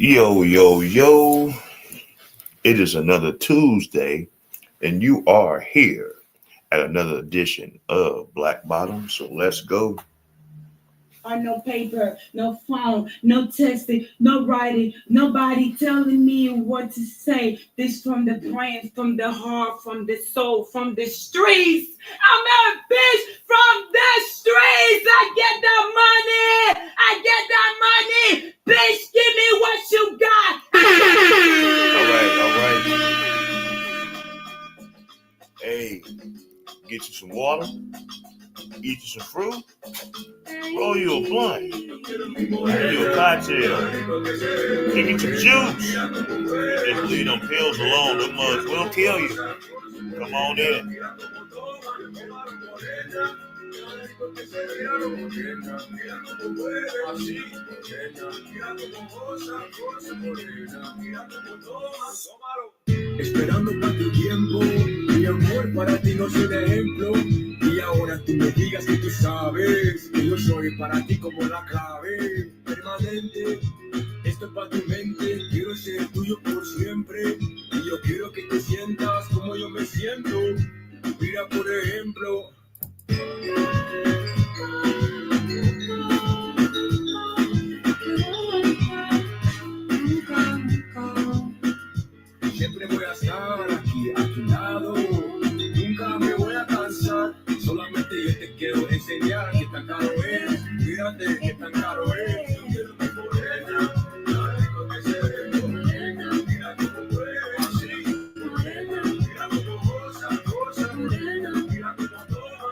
Yo, yo, yo. It is another Tuesday, and you are here at another edition of Black Bottom. So let's go. On no paper, no phone, no texting, no writing, nobody telling me what to say. This from the brain, from the heart, from the soul, from the streets. I'm a bitch from the streets. I get that money. I get that money. Bitch, give me what you got. All right. Hey, get you some water, eat you some fruit, roll you a blunt, roll you a cocktail, give you some juice. Just leave them pills alone. Them mugs will kill you. Come on in. Esperando tanto tiempo, mi amor para ti no soy de ejemplo. Y ahora tú me digas que tú sabes que yo soy para ti como la clave permanente. Esto es para tu mente, quiero ser tuyo por siempre. Y yo quiero que te sientas como yo me siento. Mira por ejemplo. Siempre voy a estar aquí a tu lado, nunca me voy a cansar, solamente yo te quiero enseñar qué tan caro es, mírate qué tan caro es. Yo quiero mi morena, la rico que se ve, morena, mira cómo mueve así, morena, mira cómo goza, morena, mira cómo toma,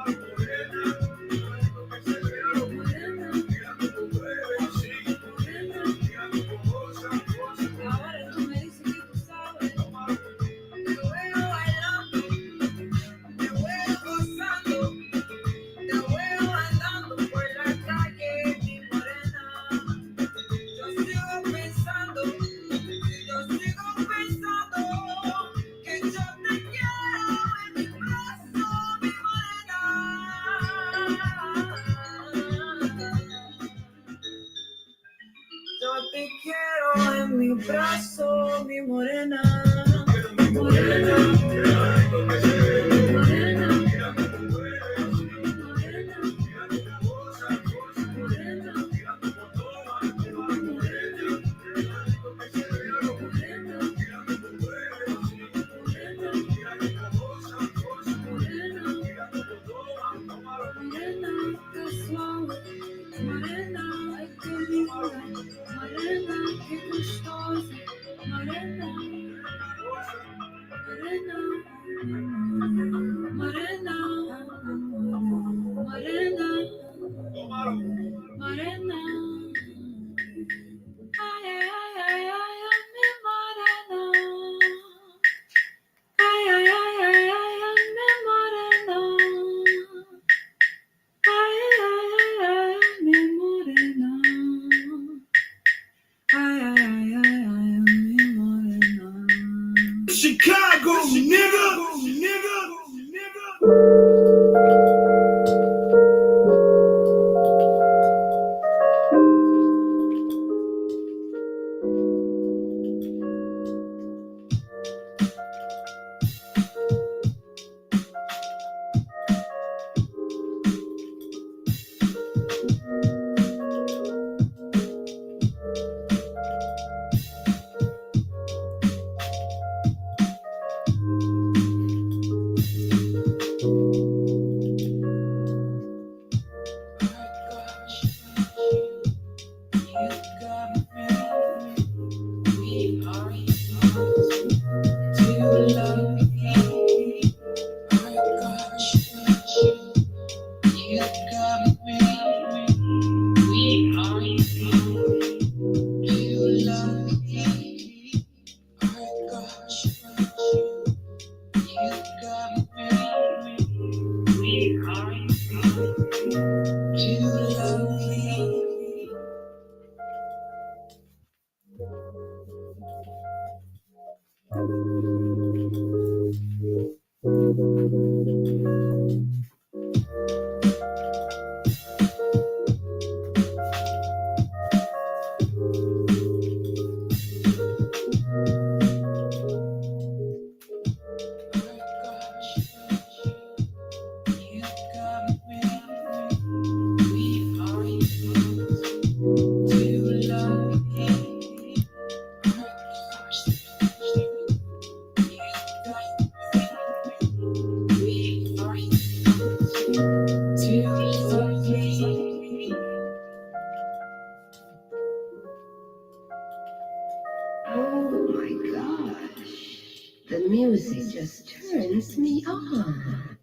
morena, la rico que se ve, morena, mira cómo mueve así, morena, mira cómo goza, ahora tú me dices que tú sabes, te veo bailando, te veo gozando, te veo andando por la calle, mi morena. Yo sigo pensando que yo te quiero en mi brazo, mi morena. Yo te quiero en mi brazo, mi morena. Mi morena, mira cómo se ve, mi morena, mira cómo mueve, mi morena, mira cómo goza, morena, mira cómo toma, mi morena, mira cómo se ve, morena, mira cómo mueve, mi morena, mira cómo goza, morena, mira cómo toma, morena, qué suave, morena, ay qué linda, morena, qué gustosa, morena. Morena, morena, morena, morena, ay, ay, ay, ay, ay, mi morena, ay, ay, ay, ay, ay, ay, mi morena, ay, ay, ay, ay, mi morena, ay, ay, ay, ay, ay, mi morena. Chicago, nigga. The music just turns me on.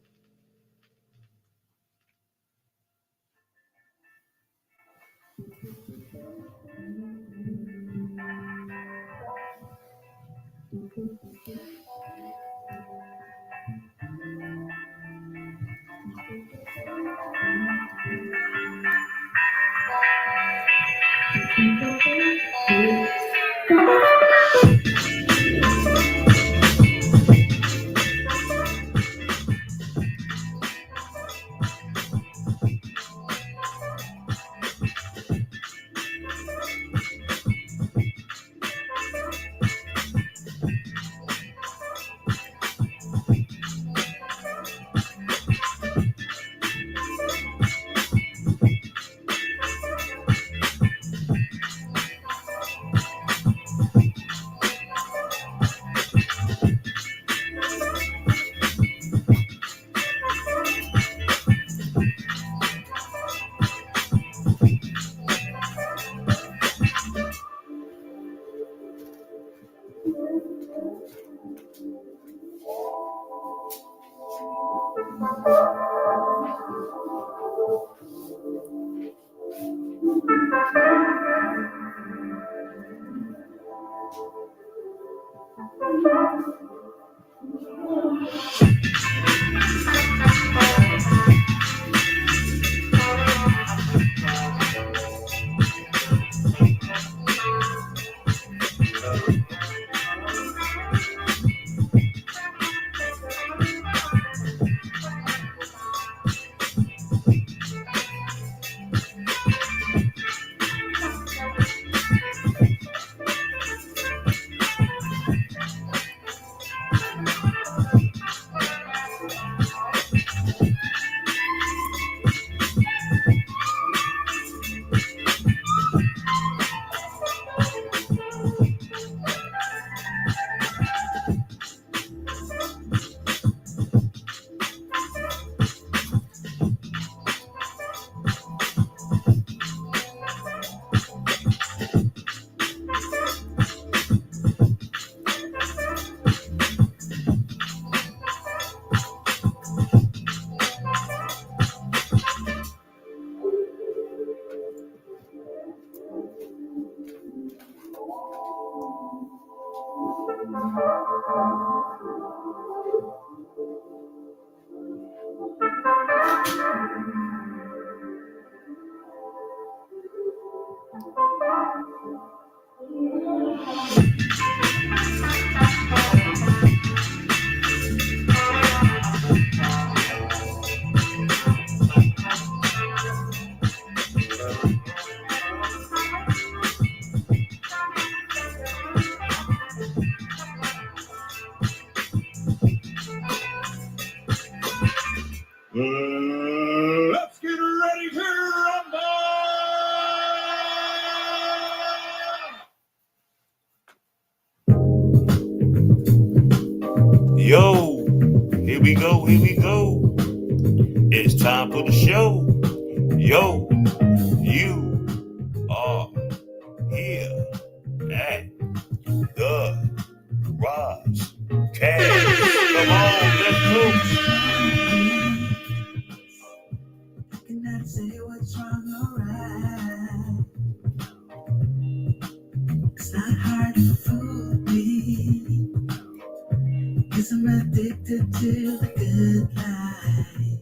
Let's get ready to rumble! Yo, here we go, here we go. It's time for the show. Yo, you are here at the Roz Cast. Come on, let's go. Cannot say what's wrong or right. It's not hard to fool me, 'cause I'm addicted to the good life.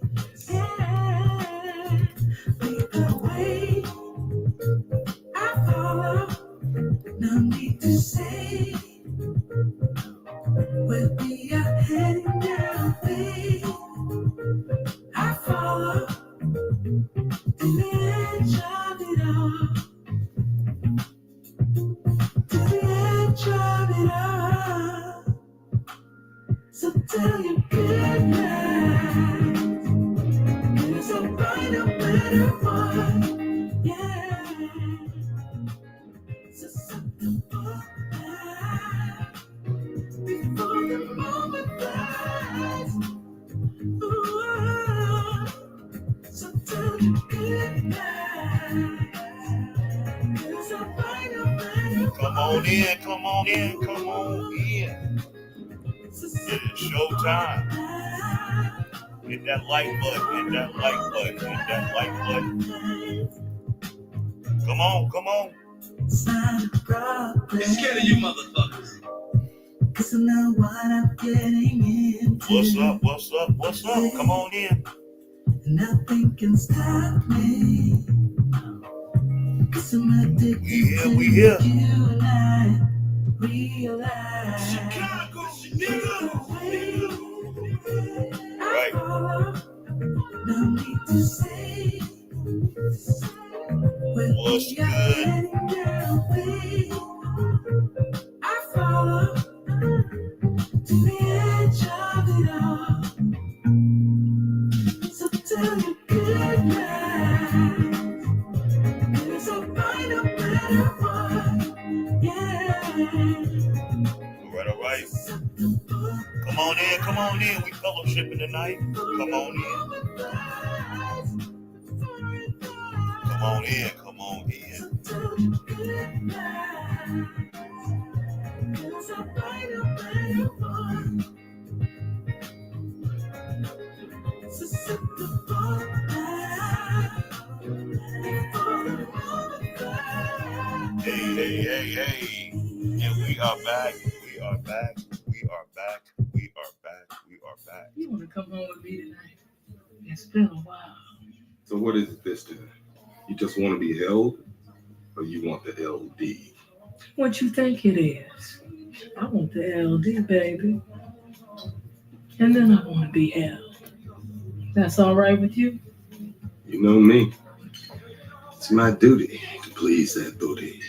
Yeah, either way, I follow. No need to say where we are heading now, babe. I follow. To the edge of it all, to the edge of it all. So tell your good night, 'cause I'll find no matter what. Yeah, so something for that before the moment flies. Ooh, so tell your good night, 'cause I'll find no matter what. Come on in, come on in, come on in. So It is showtime. Hit that like button. Hit that like button. Hit that like button. Come on, come on. I'm scared of you motherfuckers. Cause I know what I'm getting into. What's up? What's up? What's up? Come on in. Nothing can stop me. Cause I'm addicted to We here. you and I realize Chicago, nigga. Right. no need to say What's good? I follow to the edge of it all. So tell me good night. Cause I'll find a better one. Yeah. All right. Come on in, come on in. We fellowshipping tonight. Come on in. Come on in, come on in. Hey. And we are back. We are back. We are back. We are back. We are back. You want to come home with me tonight? It's been a while. So what is this then? You just want to be held, or you want the LD? What you think it is? I want the LD, baby. And then I want to be held. That's all right with you? You know me. It's my duty to please that booty.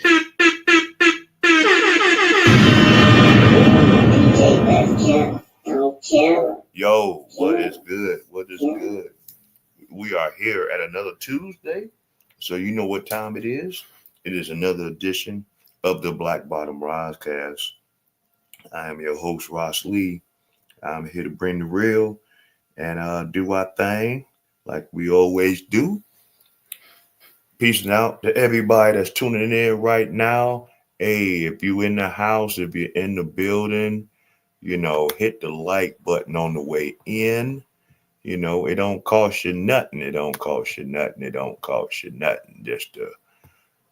Yo, what is good? What is good? We are here at another Tuesday. So you know what time it is. It is another edition of the Black Bottom Risecast. I am your host, Ross Lee. I'm here to bring the real and do our thing like we always do. Peace out to everybody that's tuning in right now. Hey, if you're in the house, if you're in the building, you know, hit the like button on the way in. You know, it don't cost you nothing. It don't cost you nothing. It don't cost you nothing just to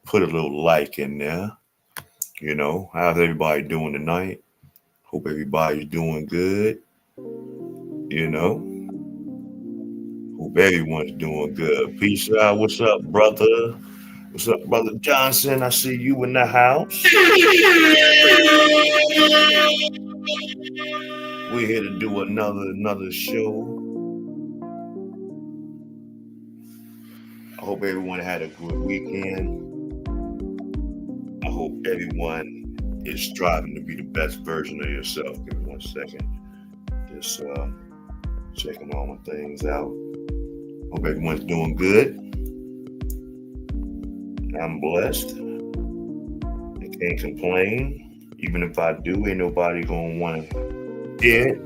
put a little like in there. You know, how's everybody doing tonight? Hope everybody's doing good. You know, hope everyone's doing good. Peace out. What's up, brother? What's up, brother Johnson? I see you in the house. We're here to do another show. I hope everyone had a good weekend. I hope everyone is striving to be the best version of yourself. Give me 1 second. Just checking all my things out. Hope everyone's doing good. I'm blessed. I can't complain. Even if I do, ain't nobody gonna want to hear it.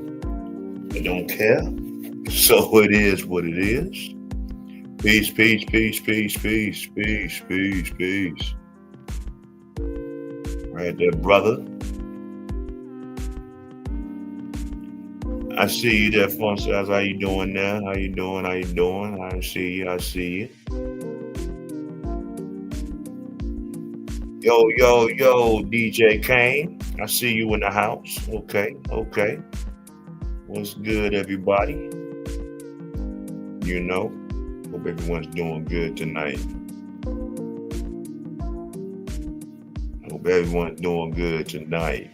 I don't care. So it is what it is. Peace, peace, peace, peace, peace, peace, peace, peace. Right there, brother. I see you there, Fun Size. How you doing now? How you doing? How you doing? I see you. I see you. Yo, DJ Kane. I see you in the house. Okay. What's good, everybody? You know, hope everyone's doing good tonight. Hope everyone's doing good tonight.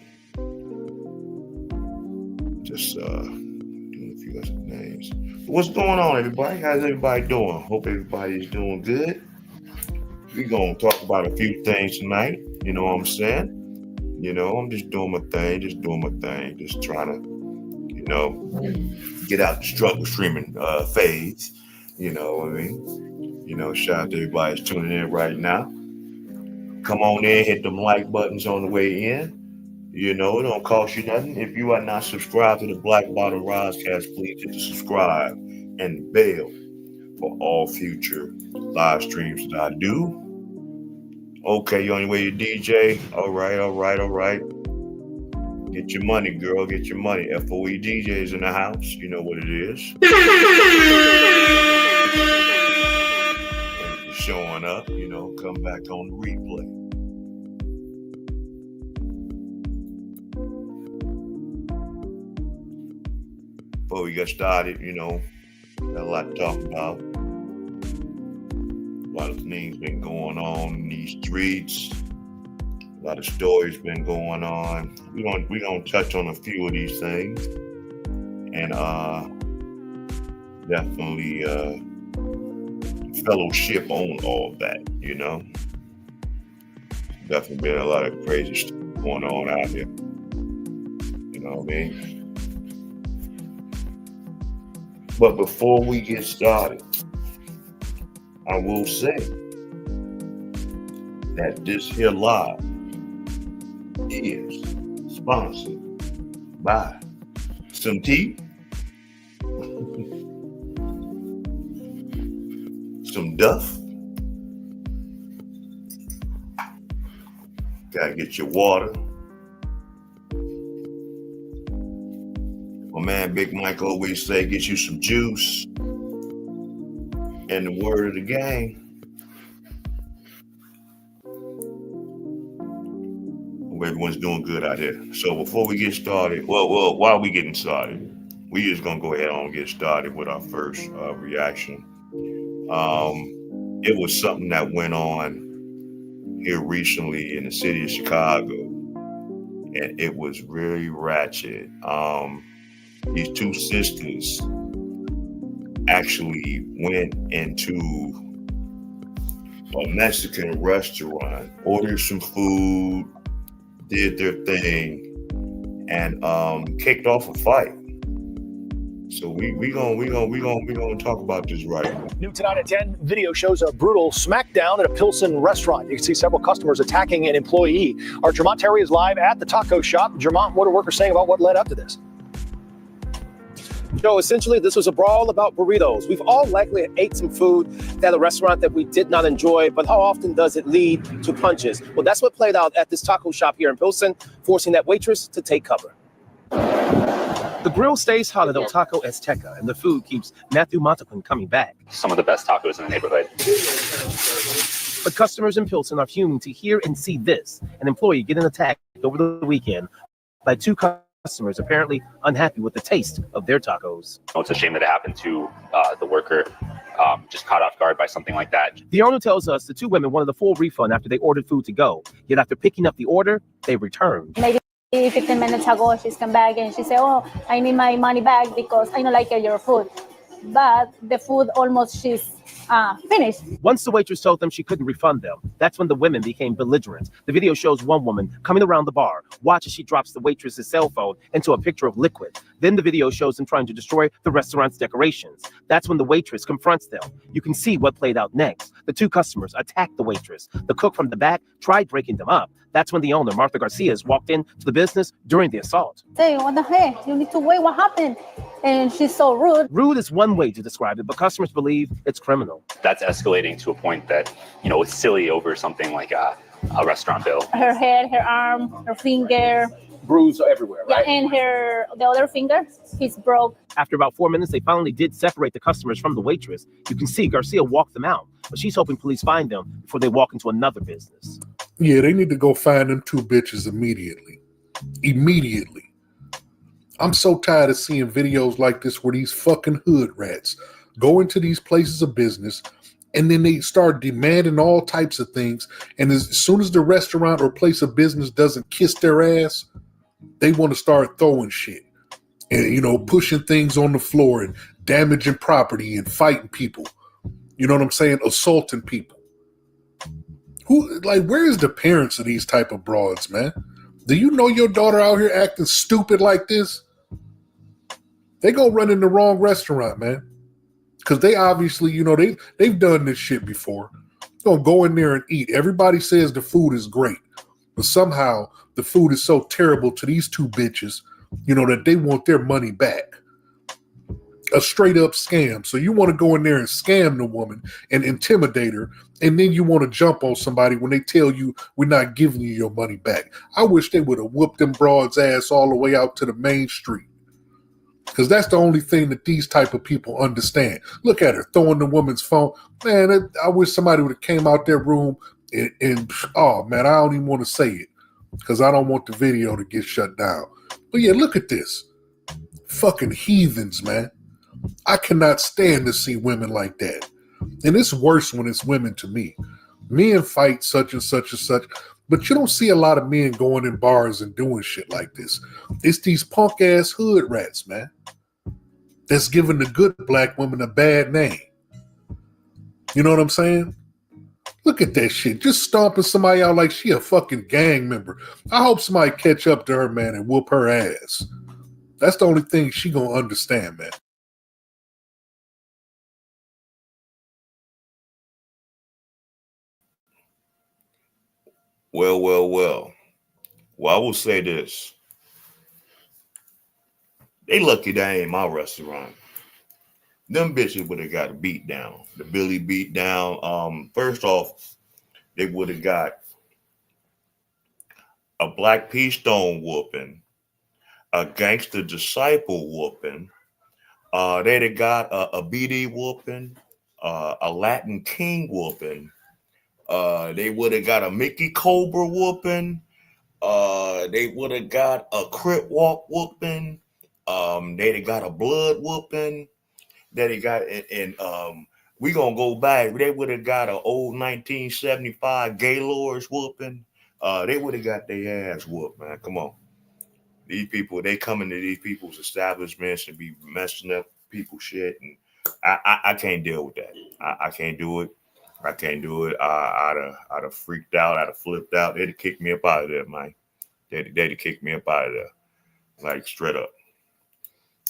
Just doing a few other names. What's going on, everybody? How's everybody doing? Hope everybody's doing good. We're going to talk about a few things tonight. You know what I'm saying? You know, I'm just doing my thing. Just trying to, you know, get out the struggle streaming phase. You know what I mean? You know, shout out to everybody that's tuning in right now. Come on in, hit them like buttons on the way in. You know, it don't cost you nothing. If you are not subscribed to the Black Bottom Risecast, please hit the subscribe and the bell for all future live streams that I do. Okay, you on your way to DJ? All right. Get your money, girl. Get your money. FOE DJs in the house. You know what it is. Thanks for showing up. Come back on the replay. Before we get started, got a lot to talk about. A lot of things been going on in these streets. A lot of stories been going on. We're gonna touch on a few of these things, and definitely fellowship on all of that. Definitely been a lot of crazy stuff going on out here. You know what I mean? But before we get started, I will say that this here live is sponsored by some tea, some duff. Gotta get your water. My man Big Mike always say, get you some juice. And the word of the game, everyone's doing good out here. So before we get started, well, while we getting started, we just gonna go ahead and get started with our first reaction. It was something that went on here recently in the city of Chicago, and it was really ratchet. These two sisters actually went into a Mexican restaurant, ordered some food, did their thing, and kicked off a fight. So we gonna talk about this right now. New tonight at 10, video shows a brutal smackdown at a Pilsen restaurant. You can see several customers attacking an employee. Our Jermont Terry is live at the taco shop. Jermont, what are workers saying about what led up to this? So essentially, this was a brawl about burritos. We've all likely ate some food at a restaurant that we did not enjoy, but how often does it lead to punches? Well, that's what played out at this taco shop here in Pilsen, forcing that waitress to take cover. The grill stays hot at El Taco Azteca, and the food keeps Matthew Montaquin coming back. Some of the best tacos in the neighborhood. But customers in Pilsen are fuming to hear and see this, an employee getting attacked over the weekend by two customers apparently unhappy with the taste of their tacos. It's a shame that it happened to the worker, just caught off guard by something like that. The owner tells us the two women wanted a full refund after they ordered food to go. Yet after picking up the order, they returned. Maybe 15 minutes ago, she's come back and she said, oh, I need my money back because I don't like your food. But the food almost she's finished. Once the waitress told them she couldn't refund them, that's when the women became belligerent. The video shows one woman coming around the bar, watch as she drops the waitress's cell phone into a picture of liquid. Then the video shows them trying to destroy the restaurant's decorations. That's when the waitress confronts them. You can see what played out next. The two customers attacked the waitress. The cook from the back tried breaking them up. That's when the owner, Martha Garcias, walked into the business during the assault. Say, what the heck? You need to wait. What happened? And she's so rude. Rude is one way to describe it, but customers believe it's criminal. That's escalating to a point that, it's silly over something like a restaurant bill. Her head, her arm, her finger. Bruises everywhere, right? Yeah, and the other finger, he's broke. After about 4 minutes, they finally did separate the customers from the waitress. You can see Garcia walk them out, but she's hoping police find them before they walk into another business. Yeah, they need to go find them two bitches immediately. Immediately. I'm so tired of seeing videos like this where these fucking hood rats go into these places of business and then they start demanding all types of things. And as soon as the restaurant or place of business doesn't kiss their ass, they want to start throwing shit and, pushing things on the floor and damaging property and fighting people. You know what I'm saying? Assaulting people. Where is the parents of these type of broads, man? Do you know your daughter out here acting stupid like this? They go run in the wrong restaurant, man. Because they obviously, they've done this shit before. They're going to go in there and eat. Everybody says the food is great. But somehow the food is so terrible to these two bitches, that they want their money back. a straight up scam. So you want to go in there and scam the woman and intimidate her, and then you want to jump on somebody when they tell you we're not giving you your money back. I wish they would have whooped them broads' ass all the way out to the main street. Because that's the only thing that these type of people understand. Look at her throwing the woman's phone. Man, I wish somebody would have came out their room and oh man, I don't even want to say it because I don't want the video to get shut down. But yeah, look at this. Fucking heathens, man. I cannot stand to see women like that. And it's worse when it's women to me. Men fight such and such and such, but you don't see a lot of men going in bars and doing shit like this. It's these punk ass hood rats, man, that's giving the good black women a bad name. You know what I'm saying? Look at that shit. Just stomping somebody out like she a fucking gang member. I hope somebody catch up to her, man, and whoop her ass. That's the only thing she gonna understand, man. Well, well, well. Well, I will say this. They lucky that ain't my restaurant. Them bitches would have got a beat down. The Billy beat down. First off, they would have got a Black P Stone whooping, a Gangster Disciple whooping. They'd have got a BD whooping, a Latin King whooping. They would have got a Mickey Cobra whooping. They would have got a Crip Walk whooping. They'd have got a Blood whooping. That he got, and we gonna go back. They would have got an old 1975 Gaylords whooping. They would have got their ass whooped, man. Come on. These people, they come into these people's establishments and be messing up people's shit, and I can't deal with that. I can't do it. I can't do it. I'd have freaked out. I'd have flipped out. They'd have kicked me up out of there, man. They'd have kicked me up out of there, like straight up.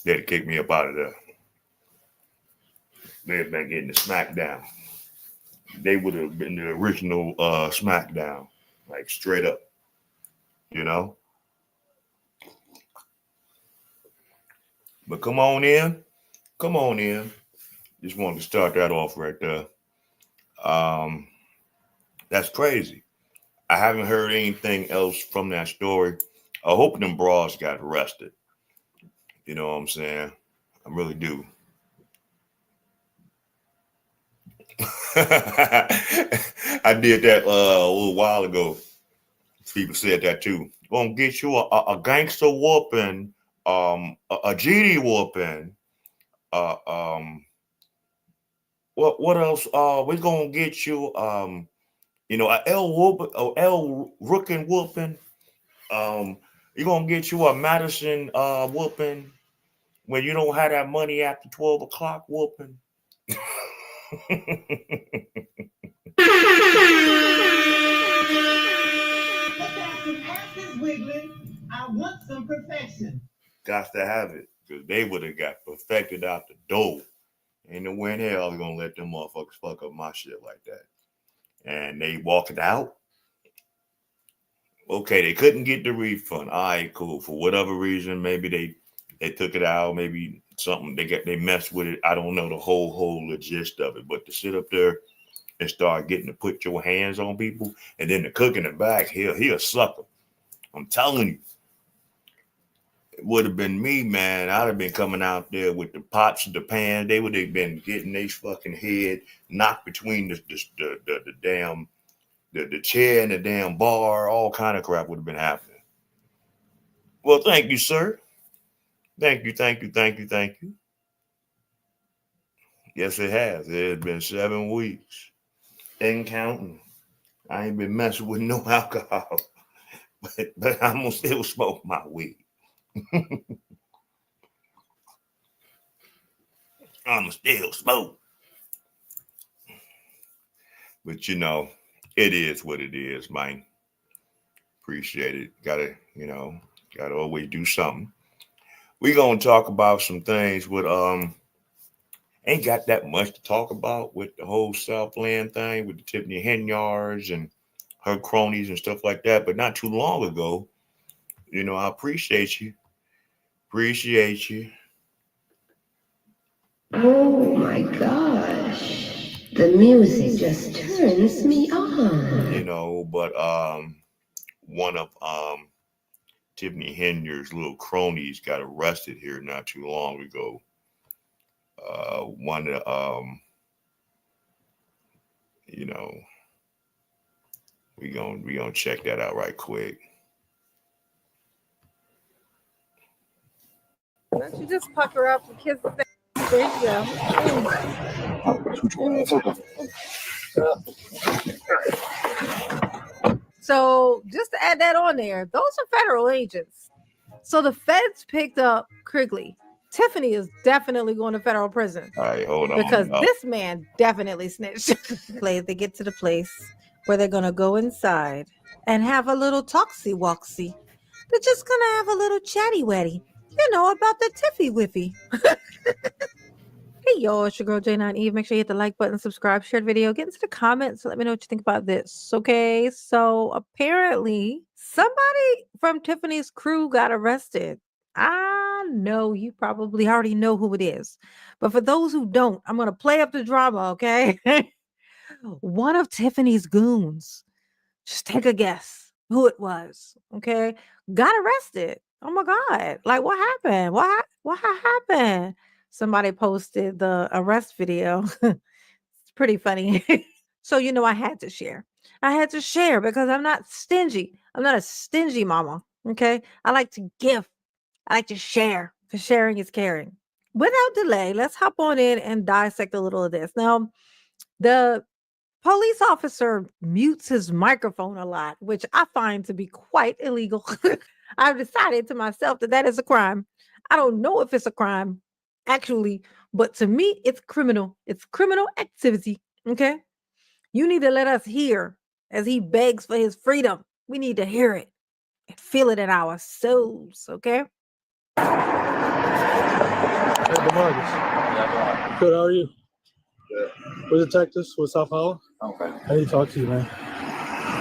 They'd have kicked me up out of there. They'd have been getting the smackdown. They would have been the original smackdown, like straight up, you know. But come on in. Just wanted to start that off right there. That's crazy. I haven't heard anything else from that story. I hope them bras got arrested. You know what I'm saying? I really do. I did that a little while ago. People said that too. Gonna get you a gangster whooping, a GD whooping. What else? We're gonna get you a L Rookin whooping. You're gonna get you a Madison whooping when you don't have that money after 12 o'clock whooping. I want some perfection. Got to have it, because they would have got perfected out the door. Ain't no way in hell I was gonna let them motherfuckers fuck up my shit like that. And they walked out. Okay, they couldn't get the refund. All right, cool. For whatever reason, maybe they took it out. Maybe something they messed with it. I don't know the whole gist of it. But to sit up there and start getting to put your hands on people, and then the cook in the back, he a sucker. I'm telling you. It would have been me, man. I'd have been coming out there with the pots and the pans. They would have been getting their fucking head knocked between the damn the chair and the damn bar. All kind of crap would have been happening. Well, thank you, sir. Thank you. Yes, it has. It has been 7 weeks and counting. I ain't been messing with no alcohol, but I'm gonna still smoke my weed. I'm still smoke. But it is what it is, man. Appreciate it. Gotta always do something. We gonna talk about some things with ain't got that much to talk about with the whole Southland thing with the Tiffany Henyards and her cronies and stuff like that. But not too long ago, I appreciate you. Oh my gosh. The music just turns me on. You know, but one of Tiffany Henyard's little cronies got arrested here not too long ago. One you know, we gonna check that out right quick. Don't you just pucker up and kiss the face? There you go. So just to add that on there, those are federal agents. So the feds picked up Krigley. Tiffany is definitely going to federal prison. All right, hold on. Because this man definitely snitched. They get to the place where they're going to go inside and have a little talksy-walksy. They're just going to have a little chatty-watty, you know, about the tiffy-whiffy. Hey, y'all, it's your girl, J9 Eve. Make sure you hit the like button, subscribe, share the video, get into the comments. Let me know what you think about this, okay? So apparently, somebody from Tiffany's crew got arrested. I know you probably already know who it is. But for those who don't, I'm going to play up the drama, okay? One of Tiffany's goons, just take a guess who it was, okay? Got arrested. Oh my God. Like, what happened? What happened? Somebody posted the arrest video. It's pretty funny. So, you know, I had to share. I had to share because I'm not stingy. I'm not a stingy mama, okay? I like to give. I like to share, because sharing is caring. Without delay, let's hop on in and dissect a little of this. Now, the police officer mutes his microphone a lot, which I find to be quite illegal. I've decided to myself that is a crime. I don't know if it's a crime, actually, but to me, it's criminal. It's criminal activity, okay? You need to let us hear as he begs for his freedom. We need to hear it and feel it in our souls, okay? Hey, DeMarcus. Good, how are you? Good. We're detectives with South Holland. Okay. I need to talk to you, man.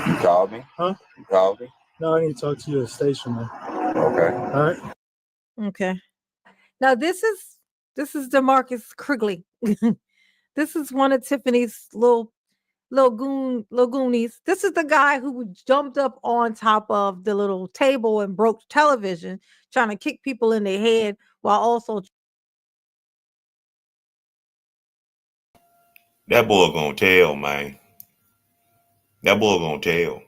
You called me? Huh? You called me? No, I need to talk to you at the station, man. Okay. All right. Okay. Now this is DeMarcus Krigley. This is one of Tiffany's little goonies. This is the guy who jumped up on top of the little table and broke television, trying to kick people in their head while also. That boy gonna tell, man. That boy gonna tell.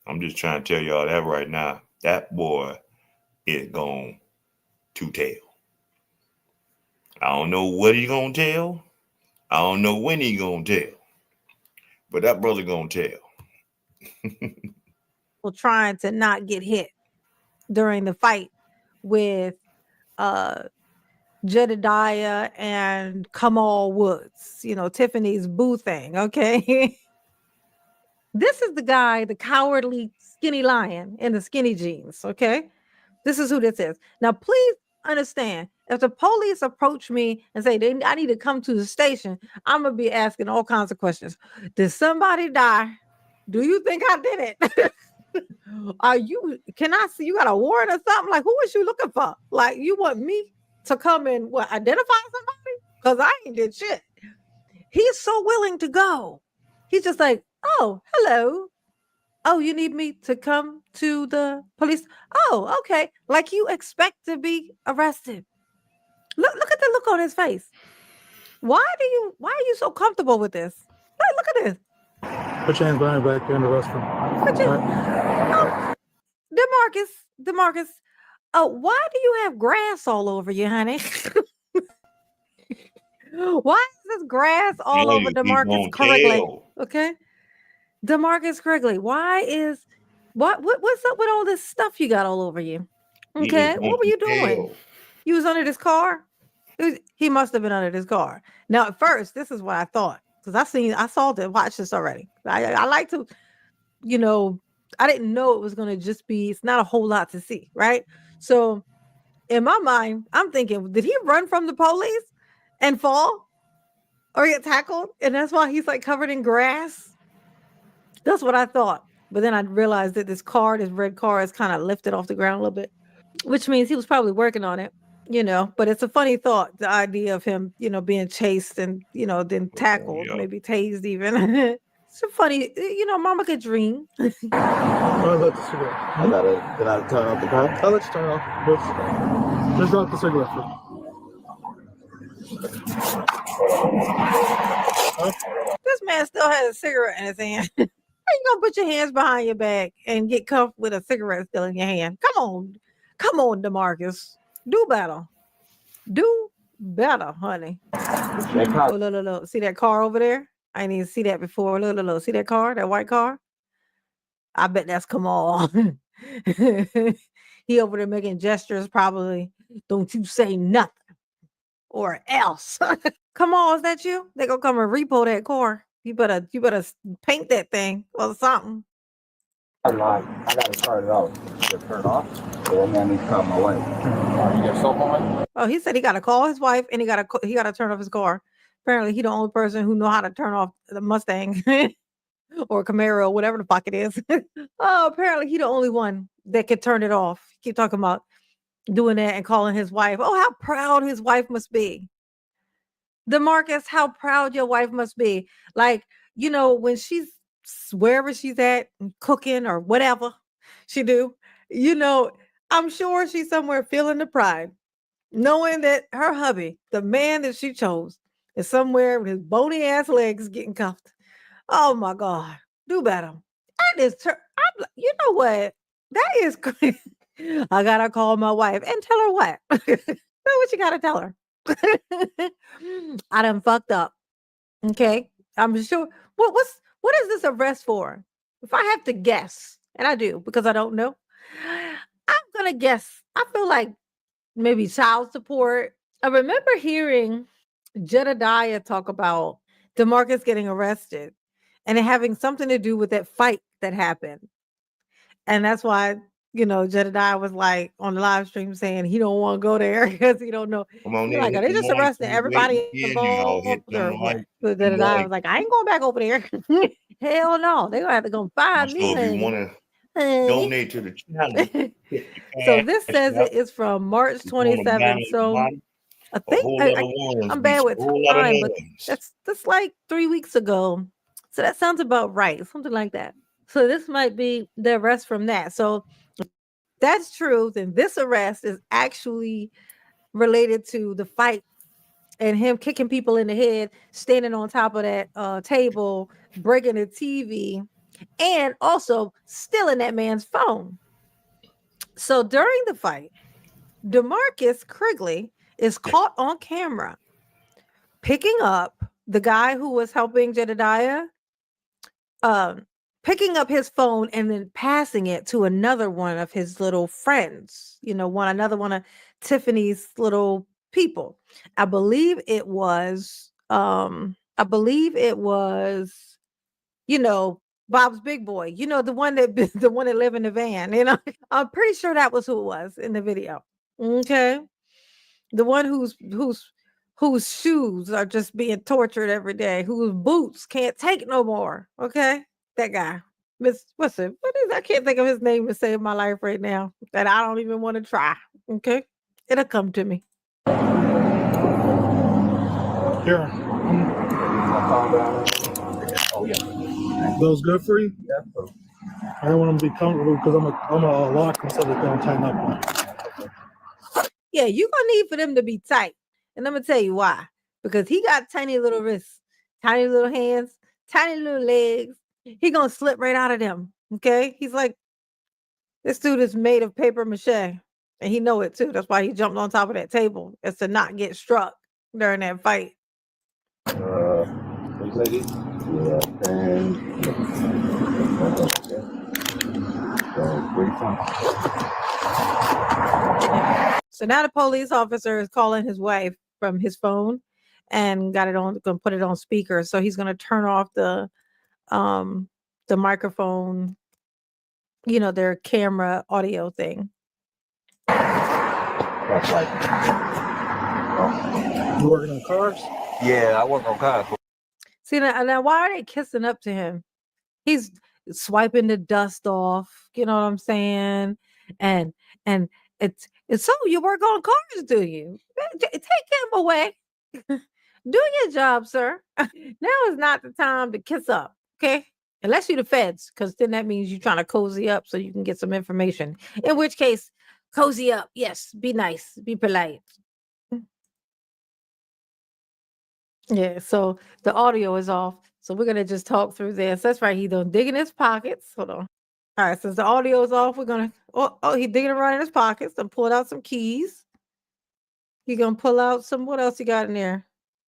I'm just trying to tell y'all that right now. That boy is going to tell. I don't know what he gonna tell. I don't know when he gonna tell. But that brother gonna tell. Trying to not get hit during the fight with Jedediah and Kamal Woods, you know, Tiffany's boo thing, okay? This is the guy, the cowardly skinny lion in the skinny jeans, okay? This is who this is. Now, please understand, if the police approach me and say I need to come to the station, I'm going to be asking all kinds of questions. Did somebody die? Do you think I did it? Can I see you got a warrant or something? Like, who is you looking for? Like, you want me to come and identify somebody? Because I ain't did shit. He's so willing to go. He's just like, oh, hello. Oh, you need me to come to the police? Oh, okay. Like you expect to be arrested. Look at the look on his face. Why are you so comfortable with this? Look at this. Put your hands behind your back. You're in the restroom. DeMarcus. Oh, why do you have grass all over you, honey? Why is this grass all over DeMarcus Krigley? Okay. DeMarcus Krigley, what's up with all this stuff you got all over you? Okay, what were you doing? You was under this car? He must have been under this car. Now, at first, this is what I thought, because I watched this already. I like to, you know, I didn't know it was going to just be, it's not a whole lot to see, right? So in my mind, I'm thinking, did he run from the police and fall or get tackled? And that's why he's like covered in grass. That's what I thought. But then I realized that this red car is kind of lifted off the ground a little bit, which means he was probably working on it. But it's a funny thought, the idea of him, being chased and, then tackled, yeah. maybe tased even. It's a funny, mama could dream. I let the cigarette. I gotta turn off the car. I'll let you turn off. Just drop the cigarette for This man still has a cigarette in his hand. How you gonna put your hands behind your back and get cuffed with a cigarette still in your hand? Come on, DeMarcus. Do better. Do better, honey. Oh, look. See that car over there? I didn't even see that before. Look. See that car? That white car? I bet that's Kamal. He over there making gestures, probably. Don't you say nothing or else. Kamal, is that you? They gonna come and repo that car. You better paint that thing or something. I gotta turn it off. Turn it off. So I need to call my wife. You got cell phone? Oh, he said he gotta call his wife and he gotta turn off his car. Apparently, he the only person who know how to turn off the Mustang or Camaro, whatever the fuck it is. Oh, apparently he the only one that can turn it off. Keep talking about doing that and calling his wife. Oh, how proud his wife must be. DeMarcus, how proud your wife must be. Like, when she's wherever she's at, cooking or whatever she do, I'm sure she's somewhere feeling the pride, knowing that her hubby, the man that she chose, is somewhere with his bony ass legs getting cuffed. Oh my God, do better. That is, you know what? That is crazy. I gotta call my wife and tell her what. What you gotta tell her. I done fucked up. Okay. I'm sure. What is this arrest for? If I have to guess, and I do because I don't know, I'm gonna guess. I feel like maybe child support. I remember hearing Jedediah talk about DeMarcus getting arrested and it having something to do with that fight that happened. And that's why, Jedediah was like on the live stream saying he don't want to go there because he don't know. Come on You're in, like, are hit they the just morning, arresting everybody y'all hit involved or them what? like So Jedediah was like, I ain't going back over there. Hell no. They're going to have to go find So me, if you honey. want to donate to the channel, So this says it is from March 27th. So I a think whole lot of ones, I'm bad with a whole lot of time, but nuns. that's like 3 weeks ago. So that sounds about right. Something like that. So this might be the arrest from that. So if that's true, then this arrest is actually related to the fight and him kicking people in the head, standing on top of that table, breaking the TV, and also stealing that man's phone. So during the fight, DeMarcus Krigley is caught on camera picking up the guy who was helping Jedediah, picking up his phone and then passing it to another one of his little friends, another one of Tiffany's little people. I believe it was Bob's big boy, the one that lived in the van. I'm pretty sure that was who it was in the video. Okay. The one whose shoes are just being tortured every day, whose boots can't take no more. Okay. That guy. What is I can't think of his name to save my life right now. That I don't even want to try. Okay. It'll come to me. Here. Oh yeah. Those good for you? Yeah. I don't want them to be comfortable because I'm gonna lock them so that they don't tighten up. Yeah, you're gonna need for them to be tight. And I'm gonna tell you why. Because he got tiny little wrists, tiny little hands, tiny little legs. He gonna slip right out of them. Okay. He's like, this dude is made of paper mache. And he know it too. That's why he jumped on top of that table, is to not get struck during that fight. So now the police officer is calling his wife from his phone and gonna put it on speaker. So he's gonna turn off the microphone, their camera audio thing. You working on cars? Yeah, I work on cars. See now why are they kissing up to him? He's swiping the dust off, you know what I'm saying? And And so you work on cars, do you? Take him away. Do your job, sir. Now is not the time to kiss up, okay? Unless you're the feds, because then that means you're trying to cozy up so you can get some information. In which case, cozy up. Yes, be nice, be polite. Yeah, so the audio is off. So we're gonna just talk through this. That's right. He done dig in his pockets. Hold on. All right, since the audio is off, we're gonna he digging around in his pockets and pulled out some keys. He gonna pull out some what else he got in there?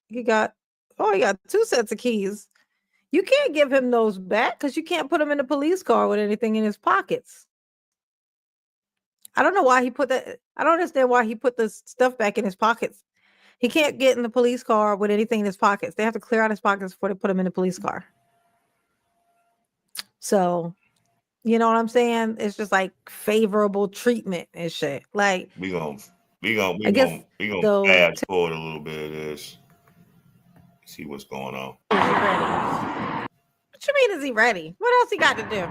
He got 2 sets of keys. You can't give him those back because you can't put him in a police car with anything in his pockets. I don't know why he put that. I don't understand why he put the stuff back in his pockets. He can't get in the police car with anything in his pockets. They have to clear out his pockets before they put him in the police car. So, you know what I'm saying? It's just like favorable treatment and shit. Like we gonna though, fast forward a little bit of this. See what's going on. What you mean is he ready? What else he got to do?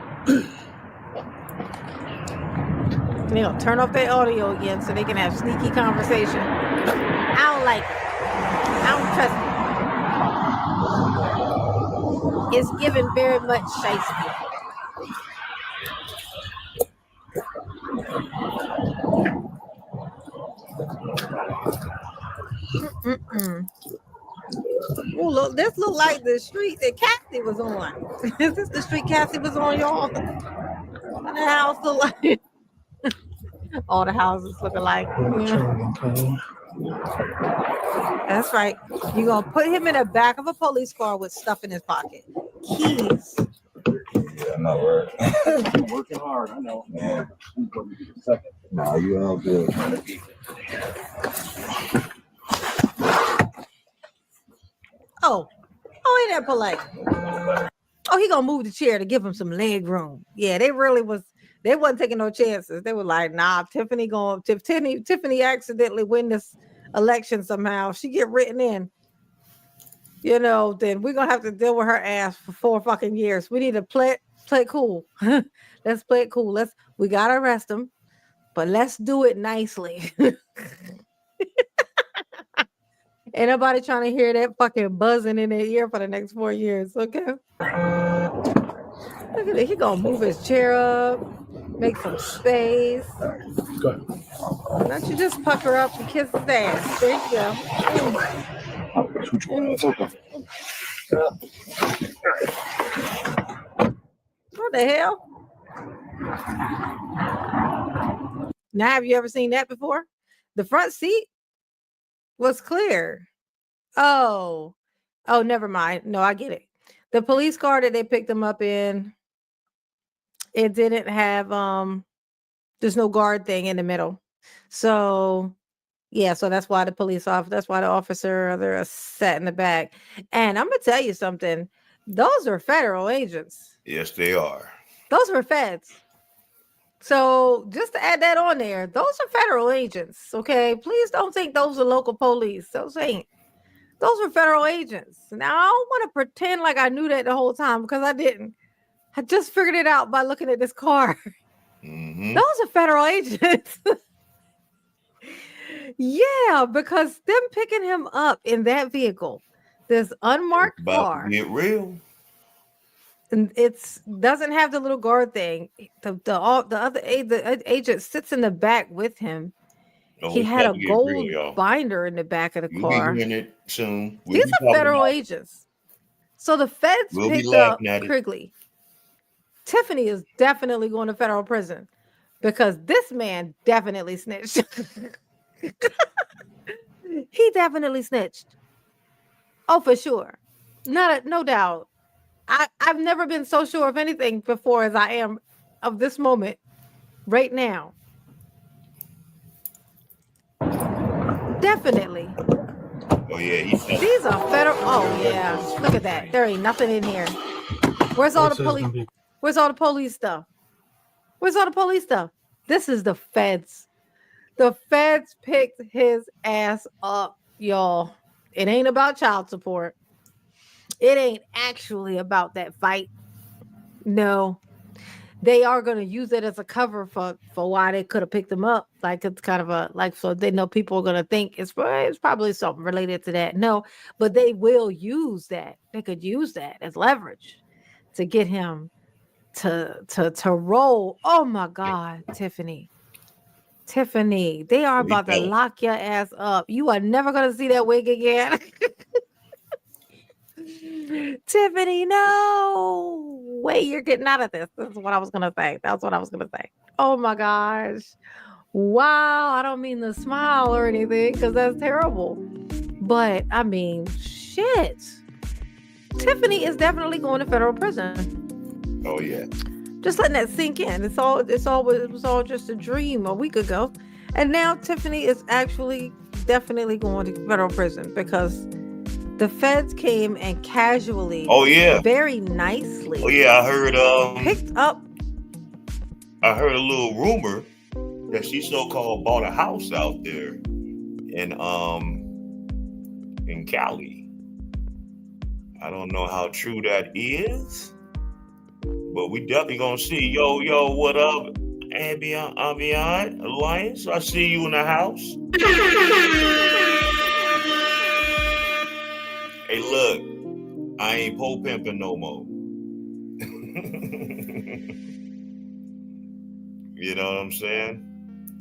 You know, turn off their audio again so they can have sneaky conversation. I don't like it. I don't trust it. It's given very much shiesty. Oh, look, this look like the street that Kathy was on. Is this the street Kathy was on, y'all? And the house look like all the houses look alike. Yeah. That's right. You're gonna put him in the back of a police car with stuff in his pocket. Keys. Yeah, I'm not worried. You're working hard, I know. Man. Nah, you all good. Oh, ain't that polite? Oh, he gonna move the chair to give him some leg room. Yeah, they wasn't taking no chances. They were like, nah, Tiffany accidentally win this election somehow. She get written in. You know, then we're gonna have to deal with her ass for 4 fucking years. We need to play it cool. Let's play it cool. We gotta arrest him, but let's do it nicely. Ain't nobody trying to hear that fucking buzzing in their ear for the next 4 years, okay? Look at it. He gonna move his chair up, make some space. Go. Why don't you just pucker up and kiss his ass? There you go. What the hell? Now, have you ever seen that before? The front seat was clear. Oh, never mind. No, I get it. The police car that they picked him up in, it didn't have there's no guard thing in the middle. So yeah, so that's why the officer they're sat in the back. And I'm gonna tell you something. Those are federal agents. Yes, they are. Those were feds. So just to add that on there, those are federal agents. Okay, please don't think those are local police. Those ain't. Those are federal agents. Now I don't want to pretend like I knew that the whole time because I didn't. I just figured it out by looking at this car. Mm-hmm. Those are federal agents. Yeah, because them picking him up in that vehicle, this unmarked car. Get real. And it doesn't have the little guard thing. The agent sits in the back with him. He had a gold binder in the back of the car. Be hearing it soon. These are federal agents. So the feds picked up Krigley. Tiffany is definitely going to federal prison because this man definitely snitched. He definitely snitched. Oh, for sure. No doubt. I've never been so sure of anything before as I am of this moment right now. Definitely. Oh yeah, these are federal. Oh yeah, look at that. There ain't nothing in here. Where's all the police? Where's all the police stuff? Where's all the police stuff? This is the feds. The feds picked his ass up, y'all. It ain't about child support. It ain't actually about that fight. No. they are going to use it as a cover for why they could have picked him up. Like it's kind of a like so they know people are going to think it's probably something related to that. No, but they will use that. They could use that as leverage to get him to roll. Oh my God, Tiffany, they are about to lock your ass up. You are never going to see that wig again. Tiffany, no way you're getting out of this. This is what I was gonna say. That's what I was gonna say. Oh my gosh. Wow. I don't mean to smile or anything because that's terrible. But I mean, shit. Tiffany is definitely going to federal prison. Oh yeah. Just letting that sink in. It was all just a dream a week ago. And now Tiffany is actually definitely going to federal prison because the feds came and casually, very nicely. Oh yeah, I heard picked up. I heard a little rumor that she so-called bought a house out there in Cali. I don't know how true that is, but we definitely gonna see. Yo, what up, Ambient Alliance? I see you in the house. Hey, look, I ain't pole pimping no more. You know what I'm saying?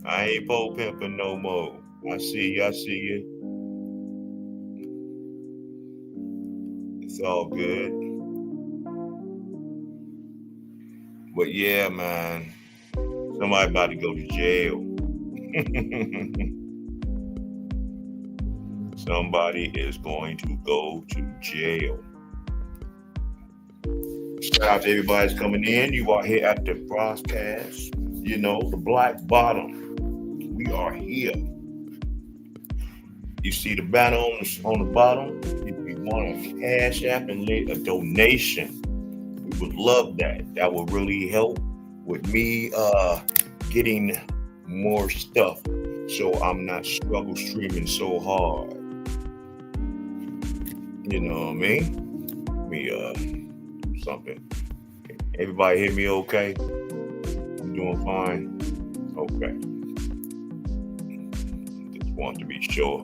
I ain't pole pimping no more. I see you. It's all good. But yeah, man, somebody about to go to jail. Somebody is going to go to jail. Shout out to everybody that's coming in. You are here at the broadcast. You know, the Black Bottom. We are here. You see the banner on the bottom? If you want to cash app and lay a donation, we would love that. That would really help with me getting more stuff so I'm not struggle streaming so hard. You know what I mean? Something. Everybody hear me okay? I'm doing fine? Okay. Just want to be sure.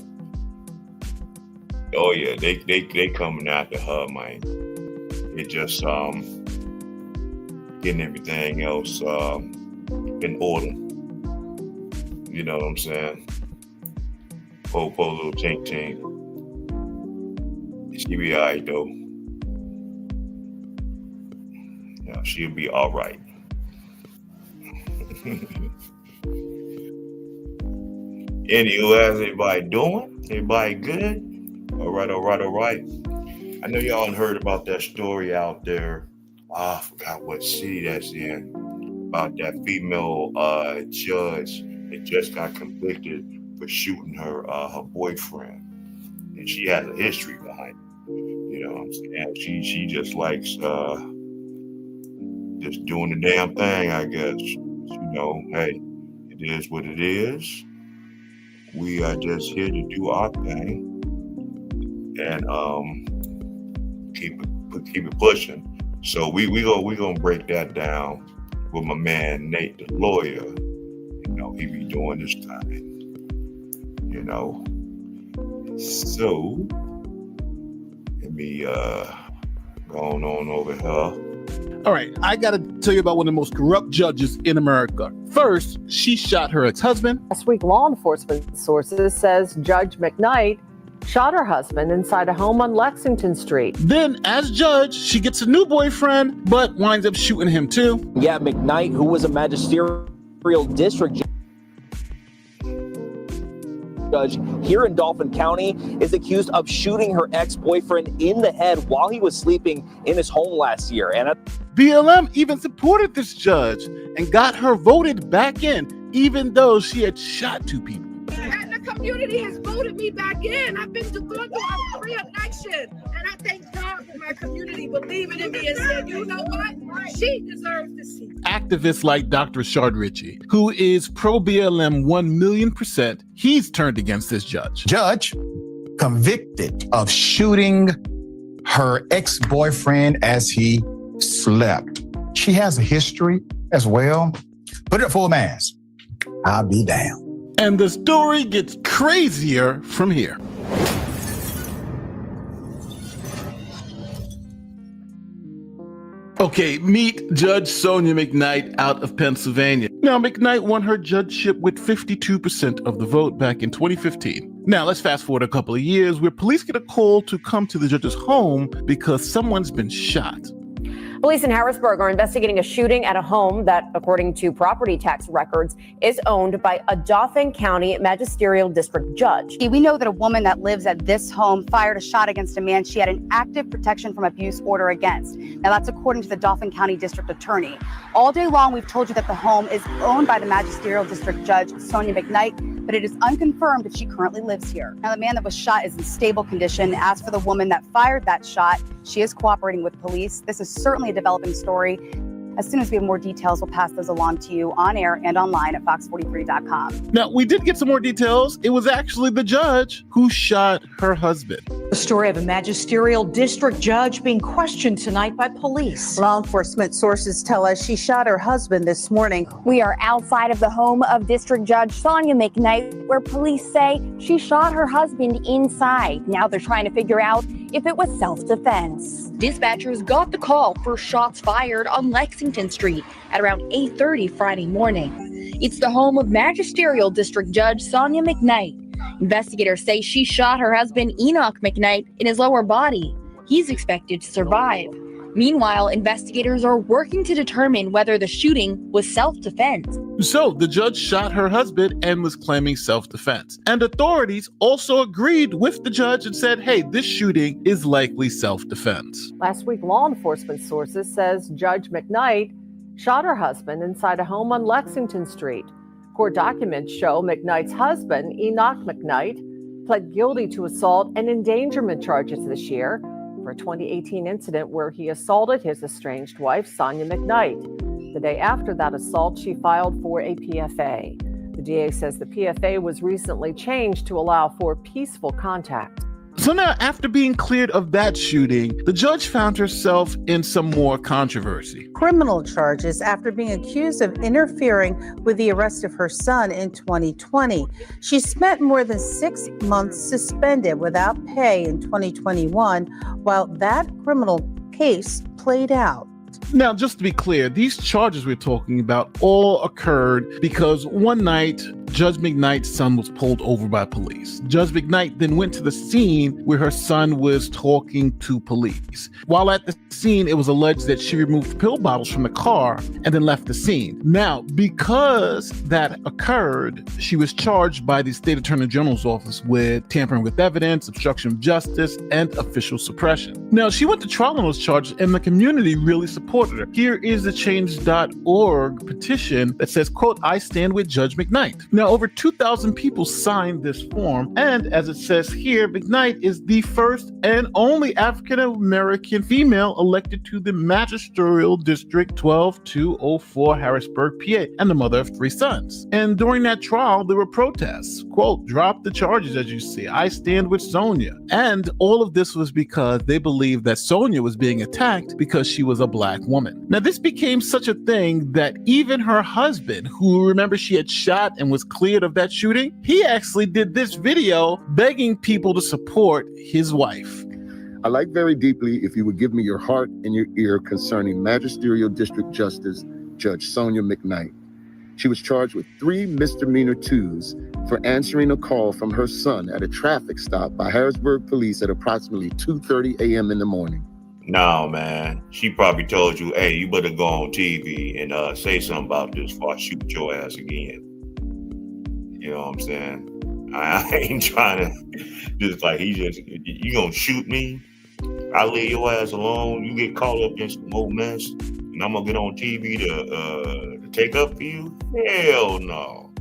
Oh yeah, they coming after her, man. It just getting everything else in order. You know what I'm saying? Poor little Tink. She be alright though. Yeah, she'll be alright. Anywho, how's everybody doing? Everybody good? All right. I know y'all heard about that story out there. I forgot what city that's in. About that female judge that just got convicted for shooting her boyfriend. And she has a history behind it. You know what I'm saying? She just likes just doing the damn thing, I guess. You know, hey, it is what it is. We are just here to do our thing and keep it pushing. So we gonna break that down with my man Nate, the lawyer. You know, he be doing this time. You know. So let me going on over here. All right, I got to tell you about one of the most corrupt judges in America. First, she shot her ex-husband. Last week, law enforcement sources says Judge McKnight shot her husband inside a home on Lexington Street. Then, as judge, she gets a new boyfriend, but winds up shooting him too. Yeah, McKnight, who was a magisterial district judge here in Dauphin County, is accused of shooting her ex-boyfriend in the head while he was sleeping in his home last year. And BLM even supported this judge and got her voted back in, even though she had shot two people. And the community has voted me back in. I've been going through a re-election, and I thank God for my community believing in me and said, you know what? She deserves to see. Activists like Dr. Shard Ritchie, who is pro-BLM 1,000,000%, he's turned against this judge. Judge convicted of shooting her ex-boyfriend as he slept. She has a history as well. Put it for a mask. I'll be damned. And the story gets crazier from here. Okay, meet Judge Sonia McKnight out of Pennsylvania. Now, McKnight won her judgeship with 52% of the vote back in 2015. Now, let's fast forward a couple of years where police get a call to come to the judge's home because someone's been shot. Police in Harrisburg are investigating a shooting at a home that, according to property tax records, is owned by a Dauphin County magisterial district judge. We know that a woman that lives at this home fired a shot against a man she had an active protection from abuse order against. Now, that's according to the Dauphin County district attorney. All day long, we've told you that the home is owned by the magisterial district judge, Sonia McKnight, but it is unconfirmed if she currently lives here. Now, the man that was shot is in stable condition. As for the woman that fired that shot, she is cooperating with police. This is certainly a developing story. As soon as we have more details, we'll pass those along to you on air and online at fox43.com. Now, we did get some more details. It was actually the judge who shot her husband. The story of a magisterial district judge being questioned tonight by police. Law enforcement sources tell us she shot her husband this morning. We are outside of the home of District Judge Sonia McKnight, where police say she shot her husband inside. Now they're trying to figure out if it was self-defense. Dispatchers got the call for shots fired on Lexington Street at around 8:30 Friday morning. It's the home of Magisterial District Judge Sonia McKnight. Investigators say she shot her husband Enoch McKnight in his lower body. He's expected to survive. Meanwhile, investigators are working to determine whether the shooting was self-defense. So the judge shot her husband and was claiming self-defense. And authorities also agreed with the judge and said, hey, this shooting is likely self-defense. Last week, law enforcement sources says Judge McKnight shot her husband inside a home on Lexington Street. Court documents show McKnight's husband, Enoch McKnight, pled guilty to assault and endangerment charges this year for a 2018 incident where he assaulted his estranged wife, Sonia McKnight. The day after that assault, she filed for a PFA. The DA says the PFA was recently changed to allow for peaceful contact. So now, after being cleared of that shooting, the judge found herself in some more controversy. Criminal charges after being accused of interfering with the arrest of her son in 2020. She spent more than 6 months suspended without pay in 2021 while that criminal case played out. Now, just to be clear, these charges we're talking about all occurred because one night, Judge McKnight's son was pulled over by police. Judge McKnight then went to the scene where her son was talking to police. While at the scene, it was alleged that she removed pill bottles from the car and then left the scene. Now, because that occurred, she was charged by the State Attorney General's office with tampering with evidence, obstruction of justice, and official suppression. Now, she went to trial on those charges, and the community really supported her. Here is the change.org petition that says, quote, I stand with Judge McKnight. Now, over 2,000 people signed this form, and as it says here, McKnight is the first and only African-American female elected to the Magisterial District 12204 Harrisburg, PA, and the mother of 3 sons. And during that trial, there were protests. Quote, drop the charges, as you see. I stand with Sonia. And all of this was because they believed that Sonia was being attacked because she was a black woman. Now, this became such a thing that even her husband, who, remember, she had shot and was cleared of that shooting, he actually did this video begging people to support his wife. I'd like very deeply if you would give me your heart and your ear concerning Magisterial District Justice Judge Sonia McKnight. She was charged with 3 misdemeanor 2s for answering a call from her son at a traffic stop by Harrisburg police at approximately 2:30 a.m. in the morning. No, man. She probably told you, hey, you better go on TV and say something about this before I shoot your ass again. You know what I'm saying? I ain't trying to just like, you gonna shoot me? I leave your ass alone. You get caught up in some more mess, and I'm gonna get on TV to take up for you? Hell no.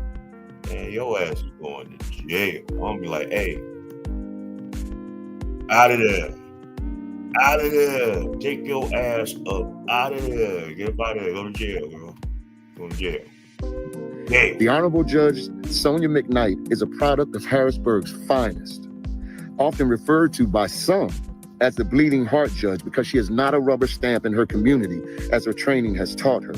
Man, your ass is going to jail. I'm gonna be like, hey, out of there. Out of there. Take your ass up. Out of there. Get up out of there. Go to jail, girl. Go to jail. Hey. The Honorable Judge Sonia McKnight is a product of Harrisburg's finest, often referred to by some as the bleeding heart judge because she is not a rubber stamp in her community, as her training has taught her.